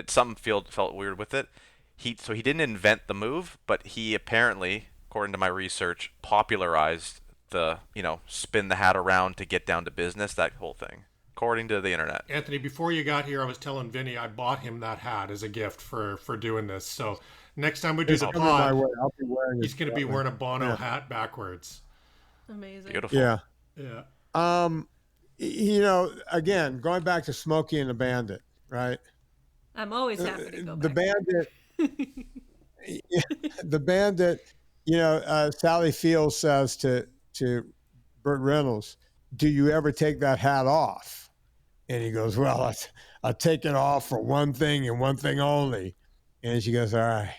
Something felt weird with it. He didn't invent the move, but he apparently, according to my research, popularized the spin the hat around to get down to business, that whole thing, according to the internet. Anthony, before you got here, I was telling Vinny I bought him that hat as a gift for doing this. So next time we do the Coming my pod, way. I'll be wearing he's it going to be shortly. wearing a Bono hat backwards. Amazing. Beautiful. Yeah. Yeah. Again, going back to Smokey and the Bandit, right? I'm always happy to go The back. Bandit, Sally Fields says to Burt Reynolds, "Do you ever take that hat off?" And he goes, "Well, I take it off for one thing and one thing only." And she goes, "All right,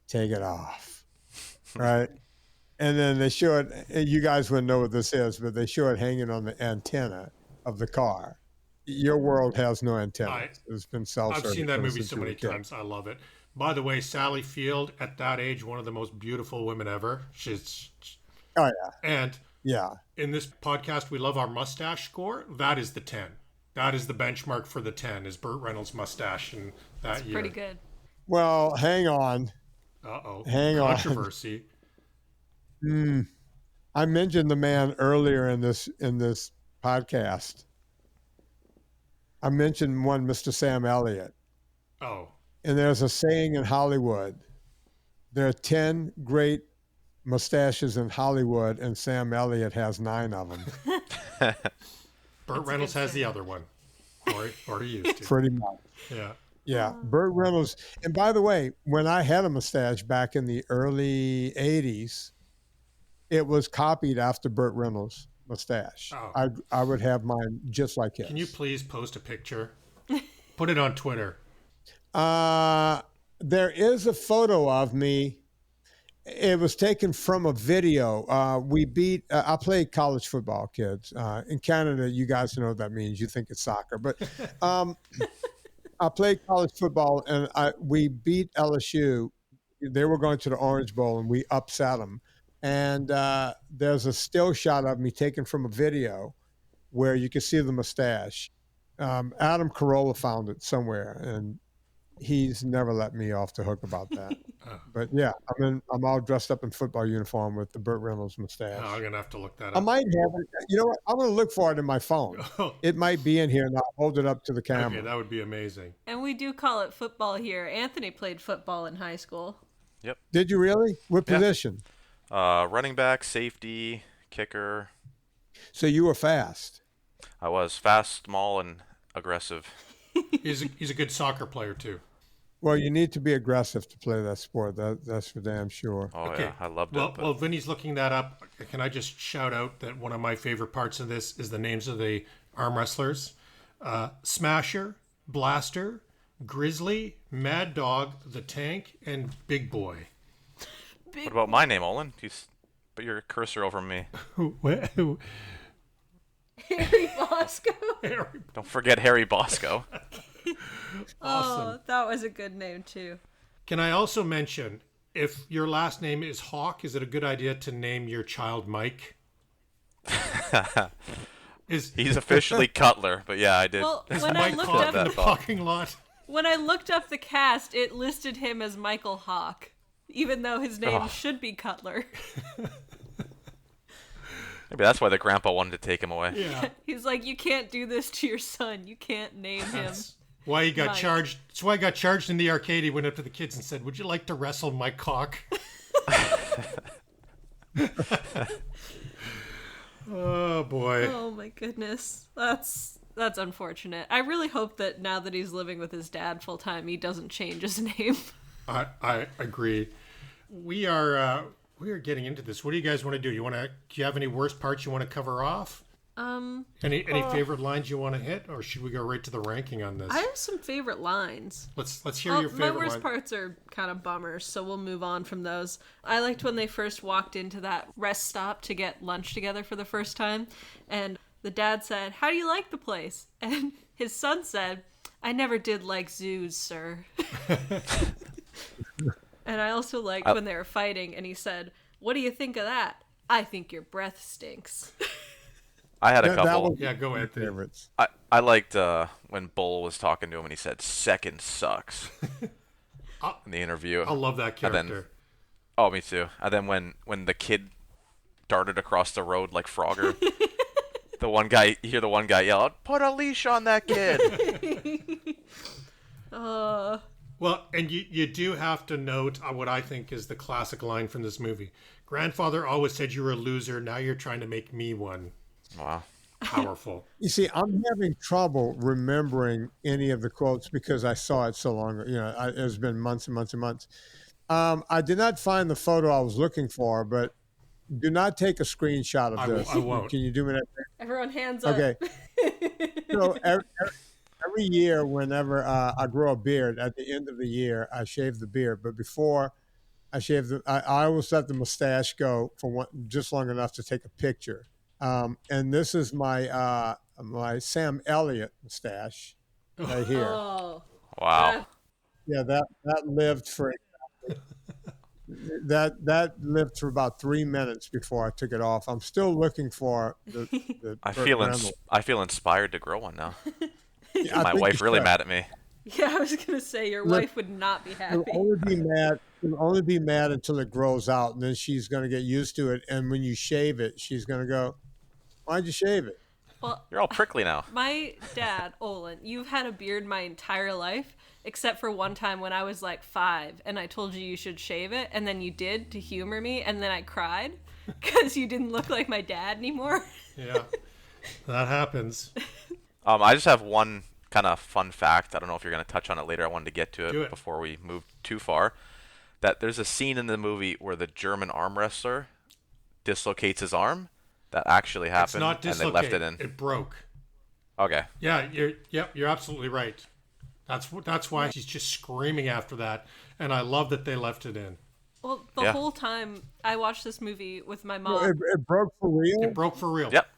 take it off." Right? And then they show it, and you guys wouldn't know what this is, but they show it hanging on the antenna of the car. Your world has no antenna. It's been self-serving. I've seen that movie so many times. I love it. By the way, Sally Field, at that age, one of the most beautiful women ever. Oh yeah, And yeah. in this podcast, we love our mustache score. That is the 10. That is the benchmark for the 10, is Burt Reynolds' mustache in that It's year. pretty good. Well, hang on. Uh-oh. Hang on. Controversy. I mentioned the man earlier in this podcast. I mentioned one, Mr. Sam Elliott. Oh. And there's a saying in Hollywood: there are 10 great mustaches in Hollywood, and Sam Elliott has 9 of them. Burt Reynolds has the other one. Or he used to. Pretty much. Yeah. Yeah, Burt Reynolds. And by the way, when I had a mustache back in the early 80s, it was copied after Burt Reynolds' mustache. Oh. I would have mine just like his. Can you please post a picture? Put it on Twitter. There is a photo of me. It was taken from a video. We beat. I played college football, kids. In Canada, you guys know what that means. You think it's soccer, but I played college football, and we beat LSU. They were going to the Orange Bowl, and we upset them. And there's a still shot of me taken from a video where you can see the mustache. Adam Carolla found it somewhere, and he's never let me off the hook about that. But yeah, I'm all dressed up in football uniform with the Burt Reynolds mustache. Oh, I'm gonna have to look that up. I might have it. You know what? I'm gonna look for it in my phone. It might be in here, and I'll hold it up to the camera. Okay, that would be amazing. And we do call it football here. Anthony played football in high school. Yep. Did you really? What position? Running back, safety, kicker. So you were fast. I was fast, small, and aggressive. He's a good soccer player too. Well, you need to be aggressive to play that sport. That's for damn sure. Oh Okay. yeah, I loved Well, it. while Vinny's looking that up, can I just shout out that one of my favorite parts of this is the names of the arm wrestlers: Smasher, Blaster, Grizzly, Mad Dog, the Tank, and Big Boy. What about my name, Olen? Put your cursor over me. Harry Bosco. Don't forget Harry Bosco. Awesome. Oh, that was a good name too. Can I also mention, if your last name is Hawk, is it a good idea to name your child Mike? He's officially Cutler, but yeah, I did. Well, Is when I Mike looked caught up in the parking lot? when I looked up the cast, it listed him as Michael Hawk, even though his name Oh. should be Cutler. Maybe that's why the grandpa wanted to take him away. Yeah. He's like, you can't do this to your son. You can't name him. That's why he got Mike. charged. That's why he got charged in the arcade. He went up to the kids and said, "Would you like to wrestle Mike Cock?" Oh boy. Oh my goodness, that's unfortunate. I really hope that now that he's living with his dad full time, he doesn't change his name. I agree. We are getting into this. What do you guys want to do? Do you have any worst parts you want to cover off? Any favorite lines you want to hit, or should we go right to the ranking on this? I have some favorite lines. Let's hear your My favorite worst line. parts are kind of bummers, so we'll move on from those. I liked when they first walked into that rest stop to get lunch together for the first time, and the dad said, "How do you like the place?" And his son said, "I never did like zoos, sir." And I also liked when they were fighting, and he said, "What do you think of that? I think your breath stinks." I had a That couple. was Yeah, go ahead. favorites. I liked when Bull was talking to him and he said, "Second sucks." In the interview. I love that And then- character. Oh, me too. And then when the kid darted across the road like Frogger, you hear the one guy yell out, "Put a leash on that kid!" Well, and you do have to note what I think is the classic line from this movie. Grandfather always said you were a loser. Now you're trying to make me one. Wow. Powerful. You see, I'm having trouble remembering any of the quotes because I saw it so long. It's been months and months and months. I did not find the photo I was looking for, but do not take a screenshot of this. I won't. Can you do me that? Everyone hands up. Okay. So every year, whenever I grow a beard, at the end of the year, I shave the beard. But before I shave I always let the mustache go for just long enough to take a picture. And this is my my Sam Elliott mustache right here. Oh. Wow. Yeah, that lived for that lived for about 3 minutes before I took it off. I'm still looking for the Burt Reynolds. I feel inspired to grow one now. Yeah, I My think you wife really should. mad at me. Yeah, I was gonna say your Look, wife would not be she'll happy. only be mad. She'll only be mad until it grows out, and then she's going to get used to it. And when you shave it, she's going to go, "Why'd you shave it?" Well, You're all prickly now. my dad, Olen, you've had a beard my entire life, except for one time when I was like 5 and I told you should shave it, and then you did to humor me, and then I cried because you didn't look like my dad anymore. Yeah, that happens. I just have one kind of fun fact. I don't know if you're going to touch on it later. I wanted to get to Do it it. before we move too far. That there's a scene in the movie where the German arm wrestler dislocates his arm. That actually It's happened, not and they left dislocated. it in. It broke. Okay. Yeah, you're absolutely right. That's why she's just screaming after that, and I love that they left it in. Well, the Yeah. whole time I watched this movie with my Well, mom. it broke for real. It broke for real. Yep.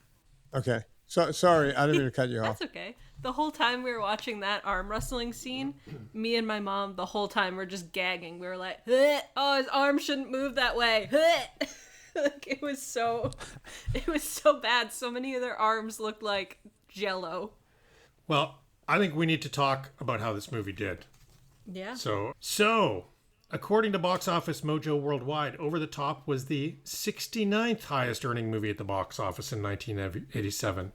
Okay. So sorry, I didn't mean to cut you off. That's okay. The whole time we were watching that arm wrestling scene, me and my mom, the whole time were just gagging. We were like, "Oh, his arm shouldn't move that way." Like it was so bad. So many of their arms looked like jello. Well, I think we need to talk about how this movie did. Yeah. So, according to Box Office Mojo Worldwide, Over the Top was the 69th highest earning movie at the box office in 1987.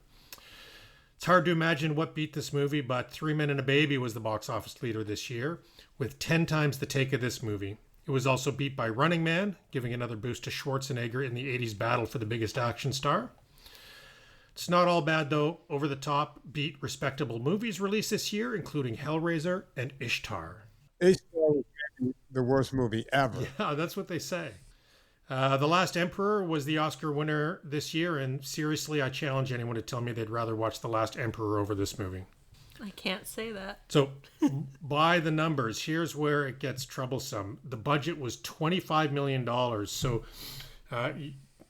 It's hard to imagine what beat this movie, but Three Men and a Baby was the box office leader this year, with 10 times the take of this movie. It was also beat by Running Man, giving another boost to Schwarzenegger in the 80s battle for the biggest action star. It's not all bad, though. Over the Top beat respectable movies released this year, including Hellraiser and Ishtar. Ishtar was maybe the worst movie ever. Yeah, that's what they say. The Last Emperor was the Oscar winner this year, and seriously, I challenge anyone to tell me they'd rather watch The Last Emperor over this movie. I can't say that. So, by the numbers, here's where it gets troublesome. The budget was $25 million. So,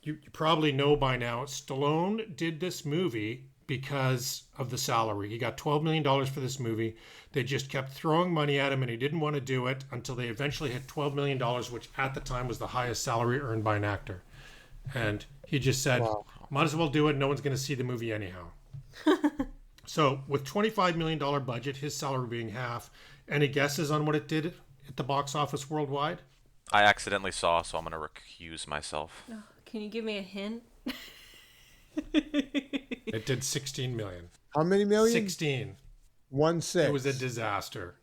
you probably know by now, Stallone did this movie because of the salary. He got $12 million for this movie. They just kept throwing money at him, and he didn't want to do it until they eventually hit $12 million, which at the time was the highest salary earned by an actor. And he just said, Wow. might as well do it. No one's going to see the movie anyhow. So, with $25 million budget, his salary being half, any guesses on what it did at the box office worldwide? I accidentally saw, so I'm going to recuse myself. Can you give me a hint? It did 16 million. How many million? 16. 1-6. It was a disaster.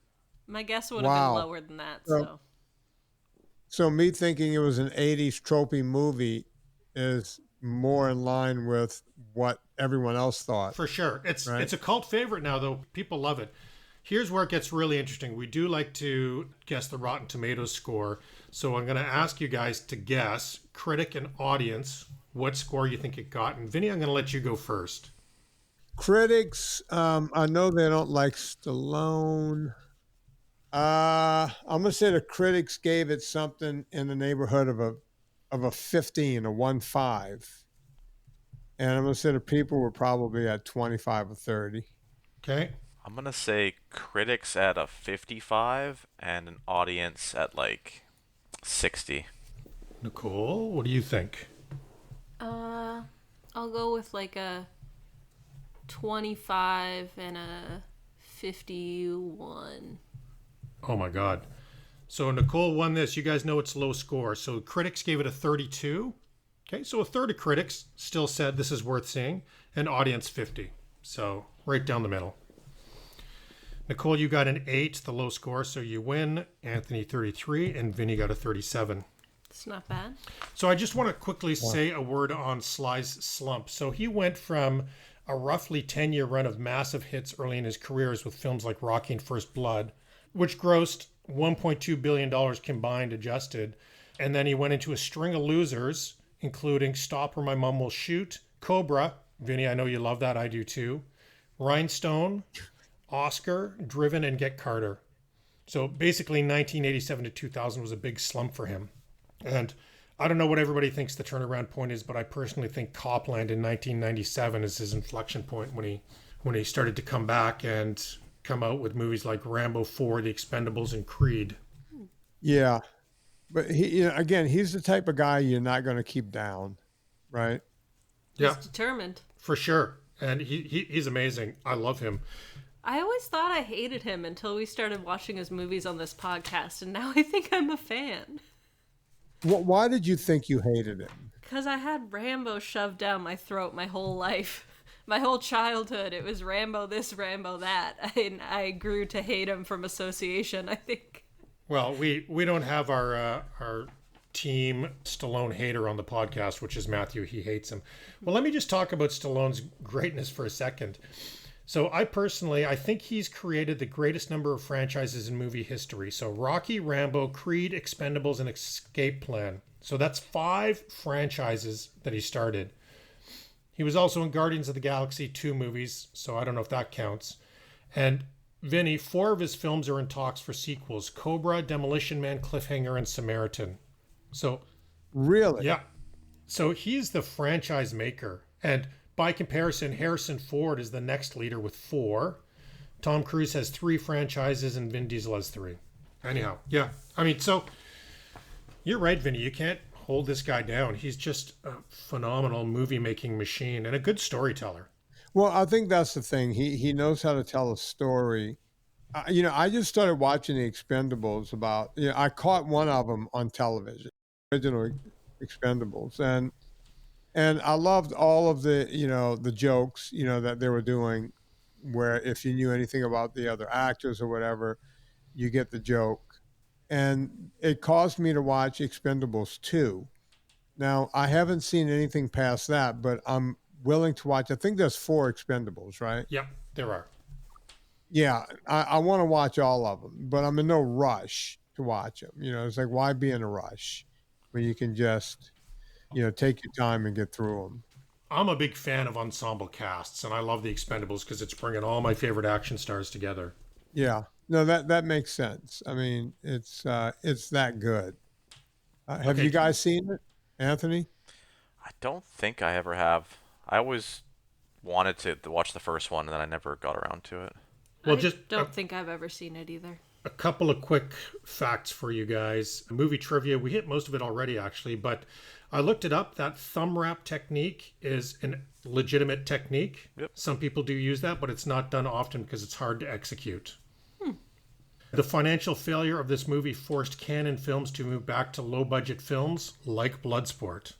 My guess would have Wow. been lower than that. So- So So me thinking it was an 80s tropey movie is more in line with what everyone else thought. For sure. Right. It's a cult favorite now, though. People love it. Here's where it gets really interesting. We do like to guess the Rotten Tomatoes score. So I'm going to ask you guys to guess, critic and audience, what score you think it got. And Vinny, I'm going to let you go first. Critics, I know they don't like Stallone. I'm gonna say the critics gave it something in the neighborhood of a 15, a 1.5, and I'm gonna say the people were probably at 25 or 30. Okay. I'm going to say critics at a 55 and an audience at like 60. Nicole, what do you think? I'll go with like a 25 and a 51. Oh my God. So Nicole won this. You guys know it's low score. So critics gave it a 32. Okay, so a third of critics still said this is worth seeing, and audience 50. So right down the middle. Nicole, you got an 8, the low score, so you win. Anthony 33, and Vinny got a 37. It's not bad. So I just want to quickly say a word on Sly's slump. So he went from a roughly 10-year run of massive hits early in his careers with films like Rocky and First Blood, which grossed $1.2 billion combined adjusted. And then he went into a string of losers, including Stop or My Mom Will Shoot, Cobra, Vinny, I know you love that, I do too, Rhinestone, Oscar, Driven, and Get Carter. So basically 1987 to 2000 was a big slump for him. And I don't know what everybody thinks the turnaround point is, but I personally think Copland in 1997 is his inflection point when he started to come back and come out with movies like Rambo 4, The Expendables, and Creed. Yeah, but again, he's the type of guy you're not going to keep down, right? He's Yeah, determined. for sure. And he's amazing. I love him. I always thought I hated him until we started watching his movies on this podcast, and now I think I'm a fan. Why did you think you hated him? Because I had Rambo shoved down my throat my whole life. My whole childhood, it was Rambo this, Rambo that. And I grew to hate him from association, I think. Well, we don't have our team Stallone hater on the podcast, which is Matthew. He hates him. Well, let me just talk about Stallone's greatness for a second. So I think he's created the greatest number of franchises in movie history. So Rocky, Rambo, Creed, Expendables, and Escape Plan. So that's 5 franchises that he started. He was also in Guardians of the Galaxy 2 movies, so I don't know if that counts. And Vinny, 4 of his films are in talks for sequels: Cobra, Demolition Man, Cliffhanger, and Samaritan. So, Really? yeah. So he's the franchise maker. And by comparison, Harrison Ford is the next leader with 4. Tom Cruise has 3 franchises and Vin Diesel has 3. Anyhow, yeah. I mean, so you're right, Vinny. You can't hold this guy down. He's just a phenomenal movie-making machine and a good storyteller. Well, I think that's the thing. He knows how to tell a story. I just started watching the Expendables I caught one of them on television, original Expendables, and I loved all of the jokes, that they were doing, where if you knew anything about the other actors or whatever, you get the joke. And it caused me to watch Expendables 2. Now, I haven't seen anything past that, but I'm willing to watch. I think there's 4 Expendables, right? Yeah, there are. Yeah, I want to watch all of them, but I'm in no rush to watch them. It's like, why be in a rush when you can just, take your time and get through them? I'm a big fan of ensemble casts, and I love the Expendables because it's bringing all my favorite action stars together. Yeah, no, that makes sense. I mean, it's that good. Have Okay. you guys seen it, Anthony? I don't think I ever have. I always wanted to watch the first one, and then I never got around to it. Well, I just don't think I've ever seen it either. a couple of quick facts for you guys. Movie trivia, we hit most of it already, actually, but I looked it up. That thumb wrap technique is a legitimate technique. Yep. Some people do use that, but it's not done often because it's hard to execute. The financial failure of this movie forced Cannon Films to move back to low-budget films like Bloodsport.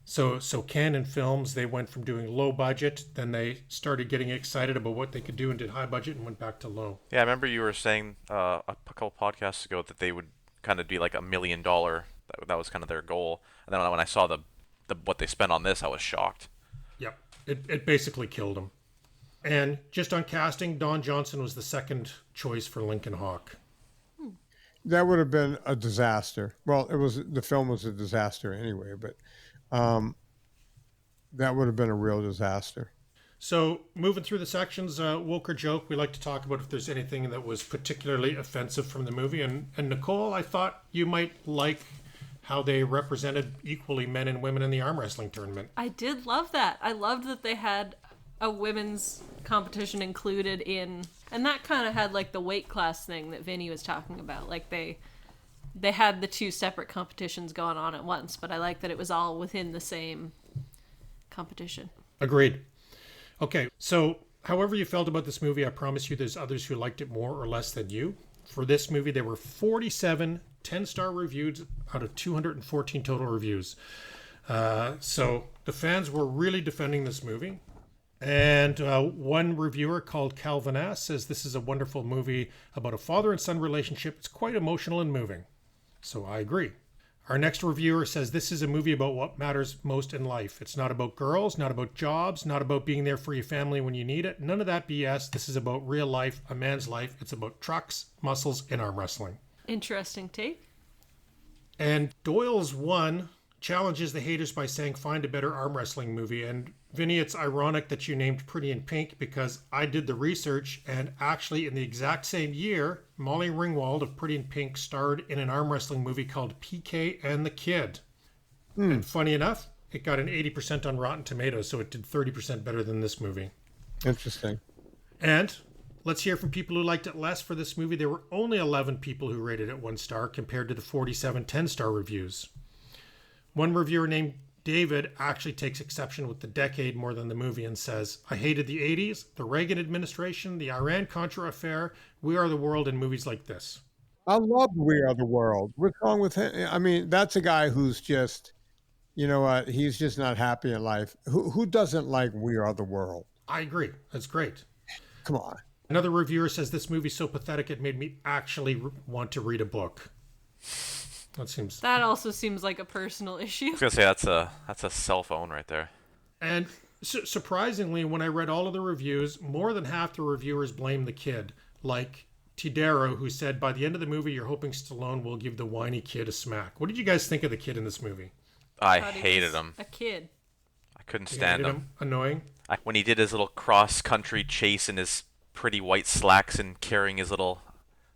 So Cannon Films, they went from doing low budget, then they started getting excited about what they could do and did high budget and went back to low. Yeah, I remember you were saying a couple podcasts ago that they would kind of be like $1 million. That was kind of their goal. And then when I saw the what they spent on this, I was shocked. Yep, it basically killed them. And just on casting, Don Johnson was the second choice for Lincoln Hawk. That would have been a disaster. Well, the film was a disaster anyway, but that would have been a real disaster. So moving through the sections, woke or joke, we like to talk about if there's anything that was particularly offensive from the movie. And Nicole, I thought you might like how they represented equally men and women in the arm wrestling tournament. I did love that. I loved that they had a women's competition included in, and that kind of had like the weight class thing that Vinny was talking about. Like they had the 2 separate competitions going on at once, but I like that it was all within the same competition. Agreed. Okay, so however you felt about this movie, I promise you there's others who liked it more or less than you. For this movie, there were 47 10-star reviews out of 214 total reviews. So the fans were really defending this movie. And one reviewer called Calvin S. says this is a wonderful movie about a father and son relationship. It's quite emotional and moving. So I agree. Our next reviewer says this is a movie about what matters most in life. It's not about girls, not about jobs, not about being there for your family when you need it. None of that BS. This is about real life, a man's life. It's about trucks, muscles, and arm wrestling. Interesting take. And Doyle's one challenges the haters by saying find a better arm wrestling movie. And Vinny, it's ironic that you named Pretty in Pink because I did the research, and actually in the exact same year, Molly Ringwald of Pretty in Pink starred in an arm wrestling movie called PK and the Kid. And funny enough, it got an 80% on Rotten Tomatoes, so it did 30% better than this movie. Interesting. And Let's hear from people who liked it less for this movie. There were only 11 people who rated it 1 star compared to the 47 10-star reviews. One reviewer named David actually takes exception with the decade more than the movie and says, I hated the 80s, the Reagan administration, the Iran-Contra affair, We Are the World, and movies like this. I love We Are the World. What's wrong with him? I mean, that's a guy who's just, you know what? He's just not happy in life. Who doesn't like We Are the World? I agree. That's great. Come on. Another reviewer says this movie's so pathetic it made me actually want to read a book. That also seems like a personal issue. I was gonna say that's a cell phone right there. And surprisingly, when I read all of the reviews, more than half the reviewers blame the kid. Like Tidero, who said, by the end of the movie, you're hoping Stallone will give the whiny kid a smack. What did you guys think of the kid in this movie? I hated him. A kid. I couldn't stand him. Annoying. When he did his little cross-country chase in his pretty white slacks and carrying his little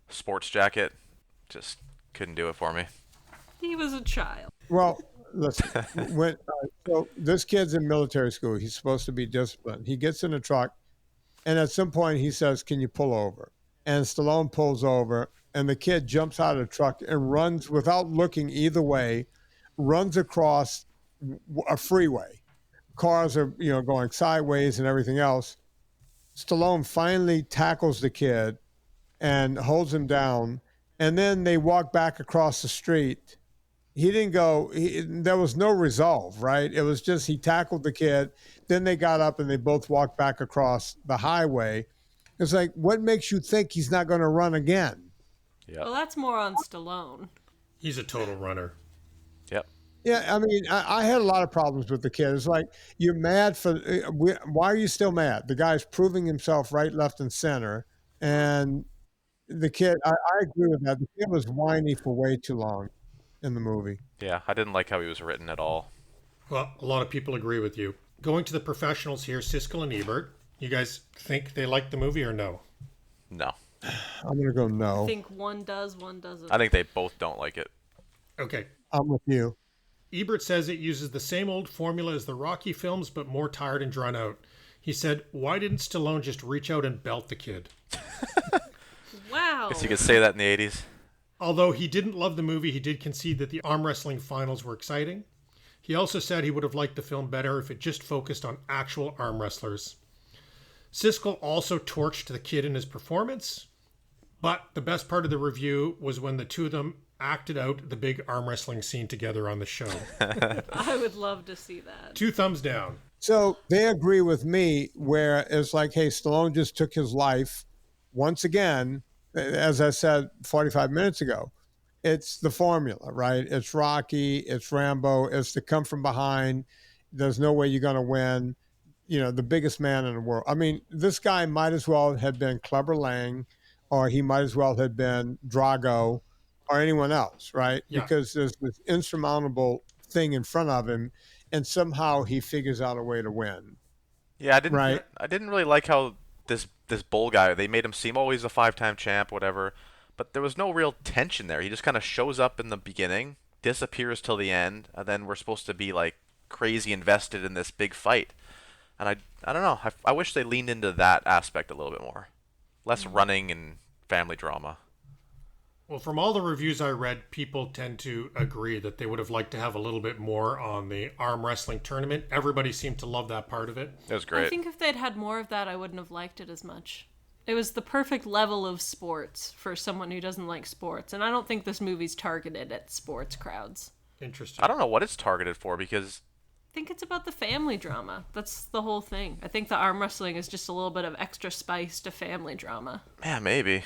sports jacket, just couldn't do it for me. He was a child. Well, listen, so this kid's in military school. He's supposed to be disciplined. He gets in a truck, and at some point he says, can you pull over? And Stallone pulls over, and the kid jumps out of the truck and runs without looking either way, runs across a freeway. Cars are, going sideways and everything else. Stallone finally tackles the kid and holds him down, and then they walk back across the street. He didn't go, there was no resolve, right? It was just he tackled the kid. Then they got up and they both walked back across the highway. It's like, what makes you think he's not going to run again? Yep. Well, that's more on Stallone. He's a total runner. Yep. Yeah, I mean, I had a lot of problems with the kid. It's like, you're mad for, why are you still mad? The guy's proving himself right, left, and center. And the kid, I agree with that. The kid was whiny for way too long in the movie. Yeah, I didn't like how he was written at all. Well, a lot of people agree with you. Going to the professionals here, Siskel and Ebert. You guys think they liked the movie or no? No. I'm going to go no. I think one does, one doesn't. I think they both don't like it. Okay. I'm with you. Ebert says it uses the same old formula as the Rocky films, but more tired and drawn out. He said, why didn't Stallone just reach out and belt the kid? Wow. Guess you could say that in the 80s. Although he didn't love the movie, he did concede that the arm wrestling finals were exciting. He also said he would have liked the film better if it just focused on actual arm wrestlers. Siskel also torched the kid in his performance, but the best part of the review was when the two of them acted out the big arm wrestling scene together on the show. I would love to see that. 2 thumbs down. So they agree with me where it's like, hey, Stallone just took his life once again, as I said 45 minutes ago. It's the formula, right? It's Rocky, it's Rambo, it's to come from behind. There's no way you're going to win. The biggest man in the world. I mean, this guy might as well have been Clubber Lang, or he might as well have been Drago, or anyone else, right? Yeah. Because there's this insurmountable thing in front of him, and somehow he figures out a way to win. Yeah, Right. I didn't really like how this bull guy, they made him seem, oh, he's a 5-time champ, whatever. But there was no real tension there. He just kind of shows up in the beginning, disappears till the end, and then we're supposed to be like crazy invested in this big fight. And I don't know. I wish they leaned into that aspect a little bit more. Less running and family drama. Well, from all the reviews I read, people tend to agree that they would have liked to have a little bit more on the arm wrestling tournament. Everybody seemed to love that part of it. It was great. I think if they'd had more of that, I wouldn't have liked it as much. It was the perfect level of sports for someone who doesn't like sports, and I don't think this movie's targeted at sports crowds. Interesting. I don't know what it's targeted for because I think it's about the family drama. That's the whole thing. I think the arm wrestling is just a little bit of extra spice to family drama. yeah, maybe.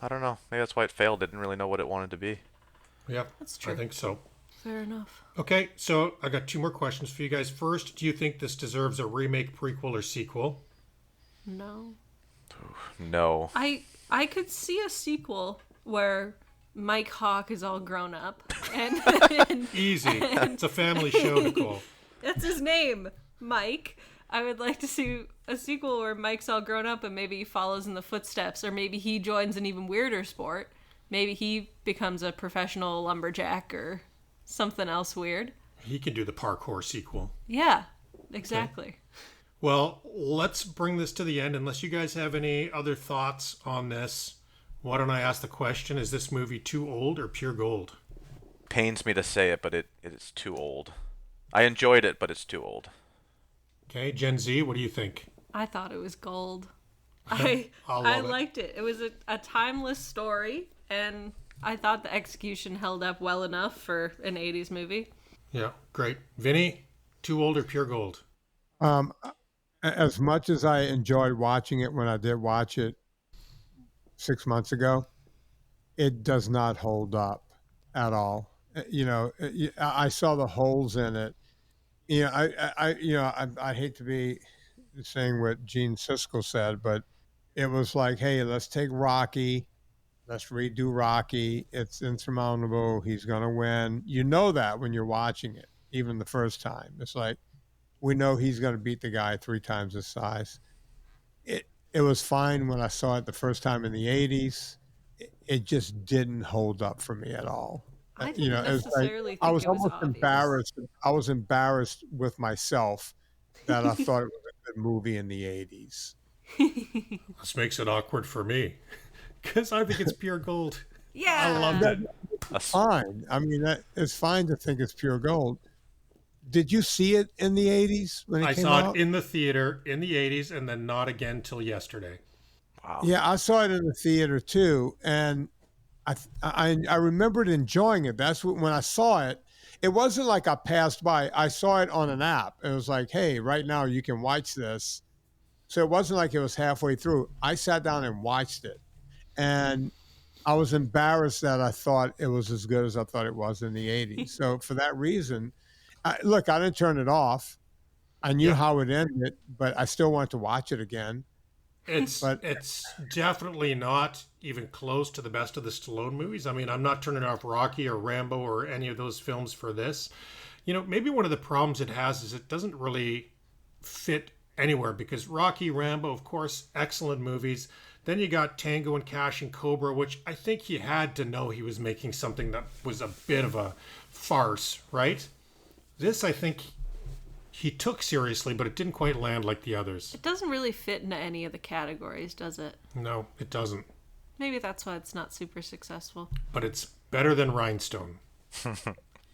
I don't know. Maybe that's why it failed. Didn't really know what it wanted to be. Yeah, That's true. I think so. Fair enough. Okay, so I got 2 more questions for you guys. First, do you think this deserves a remake, prequel, or sequel? No. No. I could see a sequel where Mike Hawk is all grown up and, Easy. It's a family show, Nicole. that's his name, Mike. I would like to see a sequel where Mike's all grown up and maybe he follows in the footsteps, or maybe he joins an even weirder sport. Maybe he becomes a professional lumberjack or something else weird. He can do the parkour sequel. Yeah, exactly. Well, let's bring this to the end. Unless you guys have any other thoughts on this, why don't I ask the question, is this movie too old or pure gold? Pains me to say it, but it is too old. I enjoyed it, but it's too old. Okay, Gen Z, what do you think? I thought it was gold. I I I love it. liked it. It was a timeless story, and I thought the execution held up well enough for an 80s movie. Yeah, great. Vinny, too old or pure gold? Um, as much as I enjoyed watching it when I did watch it 6 months ago, it does not hold up at all. I saw the holes in it. I hate to be saying what Gene Siskel said, but it was like, hey, let's take Rocky, let's redo Rocky. It's insurmountable. He's gonna win. You know that when you're watching it, even the first time. It's like we know he's gonna beat the guy 3 times his size. It was fine when I saw it the first time in the '80s. It just didn't hold up for me at all. I You didn't know, it was like necessarily I think was it was almost obvious. embarrassed. I was embarrassed with myself that I thought it was a good movie in the '80s. This makes it awkward for me because I think it's pure gold. I loved Yeah. it. Us- Fine. I mean, it's fine to think it's pure gold. Did you see it in the '80s when it I came saw it out? in the theater in the 80s and then not again till yesterday. Wow. Yeah, I saw it in the theater too, and I remembered enjoying it. That's when I saw it. It wasn't like I passed by. I saw it on an app. It was like, hey, right now you can watch this. So it wasn't like it was halfway through. I sat down and watched it, and I was embarrassed that I thought it was as good as I thought it was in the '80s. So for that reason, look, I didn't turn it off. I knew Yeah, how it ended, but I still wanted to watch it again. it's But it's definitely not even close to the best of the Stallone movies. I mean, I'm not turning off Rocky or Rambo or any of those films for this. You know, maybe one of the problems it has is it doesn't really fit anywhere because Rocky, Rambo, of course, excellent movies. Then you got Tango and Cash and Cobra, which I think he had to know he was making something that was a bit of a farce, right? This, I think, he took seriously, but it didn't quite land like the others. It doesn't really fit into any of the categories, does it? No, it doesn't. Maybe that's why it's not super successful. But it's better than Rhinestone.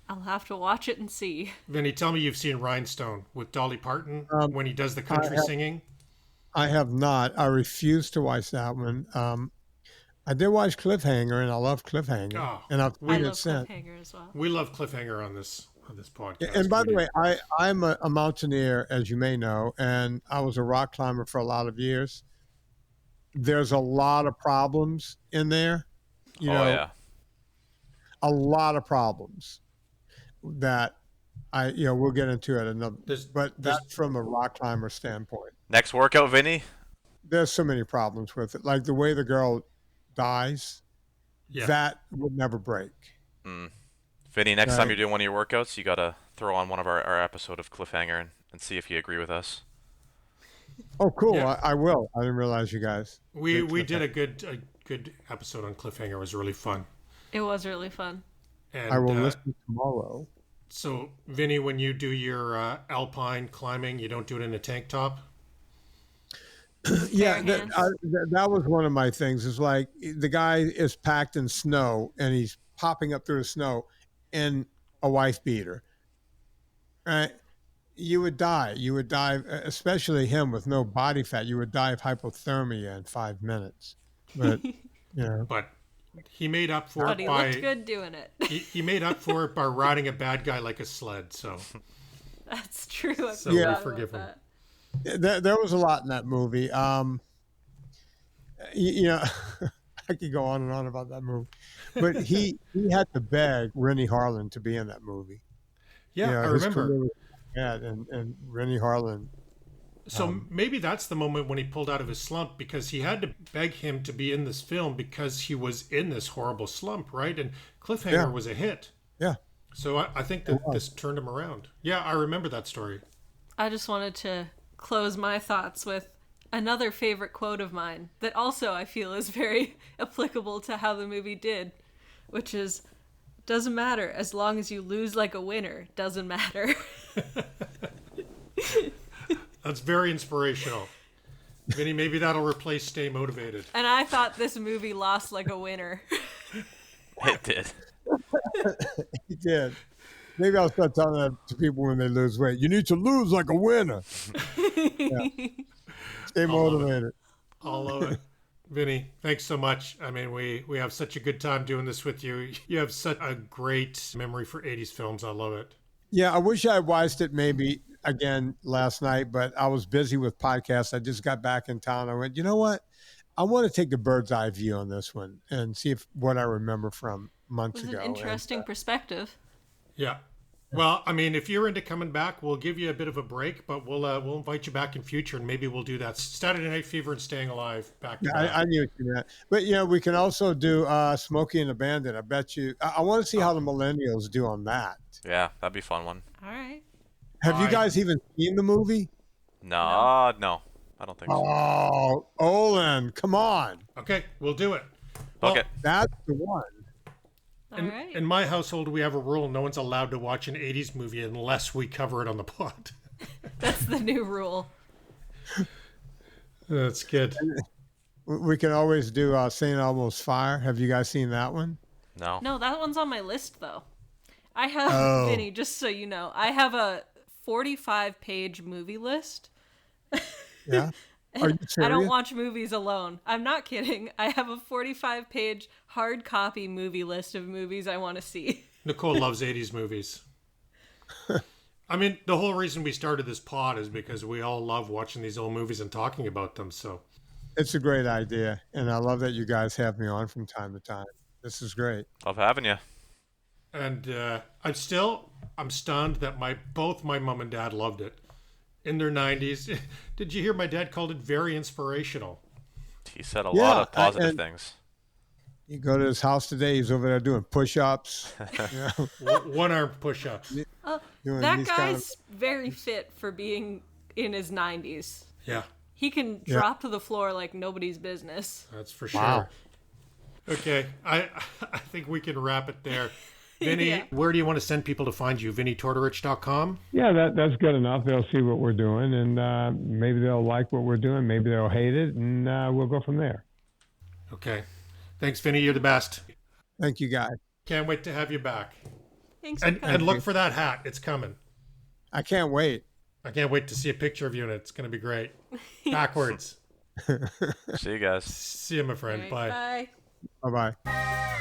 I'll have to watch it and see. Vinny, tell me you've seen Rhinestone with Dolly Parton um, when he does the I country have, singing. I have not. I refuse to watch that one. I did watch Cliffhanger, and I love Cliffhanger, Oh, and I've I seen it love since. Cliffhanger as well. we love Cliffhanger on this Yeah, podcast. and by We the do. way, I'm a mountaineer, as you may know, and I was a rock climber for a lot of years. There's a lot of problems in there, you Oh know, yeah. a lot of problems that we'll get into it another, but There's that's from a rock climber standpoint. Next workout, Vinny. There's so many problems with it. Like the way the girl dies, yeah. that would never break. Mm. Vinny, next time Okay. you're doing one of your workouts, you gotta throw on one of our episode of Cliffhanger and see if you agree with us. Oh, cool. Yeah. I will. I didn't realize you guys We did we did Cliffhanger. a good episode on Cliffhanger. It was really fun. It was really fun. I And will listen tomorrow. so, Vinny, when you do your alpine climbing, you don't do it in a tank top. Yeah, Bare hands. that was one of my things. Is like the guy is packed in snow and he's popping up through the snow in a wife beater. Right? You would die. You would die, especially him with no body fat. You would die of hypothermia in 5 minutes. But you know, But he made up for But it he looked by good doing it. he made up for it by riding a bad guy like a sled. So That's true. I So we forgot forgive about him. that. there was a lot in that movie. You know, I could go on and on about that movie, but he had to beg Rennie Harlan to be in that movie. You Yeah, I know, his remember. career was bad, and Rennie Harlan. So maybe that's the moment when he pulled out of his slump because he had to beg him to be in this film because he was in this horrible slump, right? And Yeah, Cliffhanger was a hit. yeah. So I think It that was. this turned him around. Yeah, I remember that story. I just wanted to close my thoughts with another favorite quote of mine that also I feel is very applicable to how the movie did, which is, doesn't matter as long as you lose like a winner, doesn't matter. That's very inspirational. Vinny, maybe that'll replace Stay Motivated. And I thought this movie lost like a winner. It did. He did. Maybe I'll start telling that to people when they lose weight. You need to lose like a winner. Yeah. Stay motivated. All of it. Vinny, thanks so much. I mean, we have such a good time doing this with you. You have such a great memory for 80s films. I love it. Yeah, I wish I watched it maybe again last night, but I was busy with podcasts. I just got back in town. I went, you know what? I want to take the bird's eye view on this one and see if what I remember from months It was ago. an interesting perspective. Yeah. Well, I mean, if you're into coming back, we'll give you a bit of a break, but we'll invite you back in future, and maybe we'll do that Saturday Night Fever and Staying Alive back to back. I knew what you meant. But, we can also do Smokey and the Bandit. I bet you. I want to see how the millennials do on that. Yeah, that'd be a fun one. All right. Have you guys even seen the movie? No, no, I don't think so. Oh, Olen, come on. Okay, we'll do it. Okay. That's the one. All right. In my household, we have a rule: no one's allowed to watch an 80s movie unless we cover it on the pod. That's the new rule. That's good. We can always do St. Elmo's Fire. Have you guys seen that one? No. No, that one's on my list, though. I have, Vinny, just so you know, I have a 45-page movie list. Yeah. Are you serious? I don't watch movies alone. I'm not kidding. I have a 45-page hard copy movie list of movies I want to see. Nicole loves 80s movies. I mean, the whole reason we started this pod is because we all love watching these old movies and talking about them. So It's a great idea, and I love that you guys have me on from time to time. This is great. Love having you. And I'm stunned that both my mom and dad loved it in their 90s. Did you hear my dad called it very inspirational? He said a lot of positive things. You go to his house today, he's over there doing push-ups. One arm push-ups. That guy's very fit for being in his 90s. Yeah, He can drop to the floor like nobody's business. that's for sure. Wow. Okay, I think we can wrap it there. Vinny, where do you want to send people to find you? VinnieTortorich.com? Yeah, that's good enough. They'll see what we're doing, and maybe they'll like what we're doing. Maybe they'll hate it, and we'll go from there. Okay. Thanks, Vinny. You're the best. Thank you, guys. Can't wait to have you back. Thanks for And coming. look for that hat. It's coming. I can't wait. I can't wait to see a picture of you, and it's going to be great. Backwards. See you guys. See you, my friend. All right, Bye. bye. Bye-bye.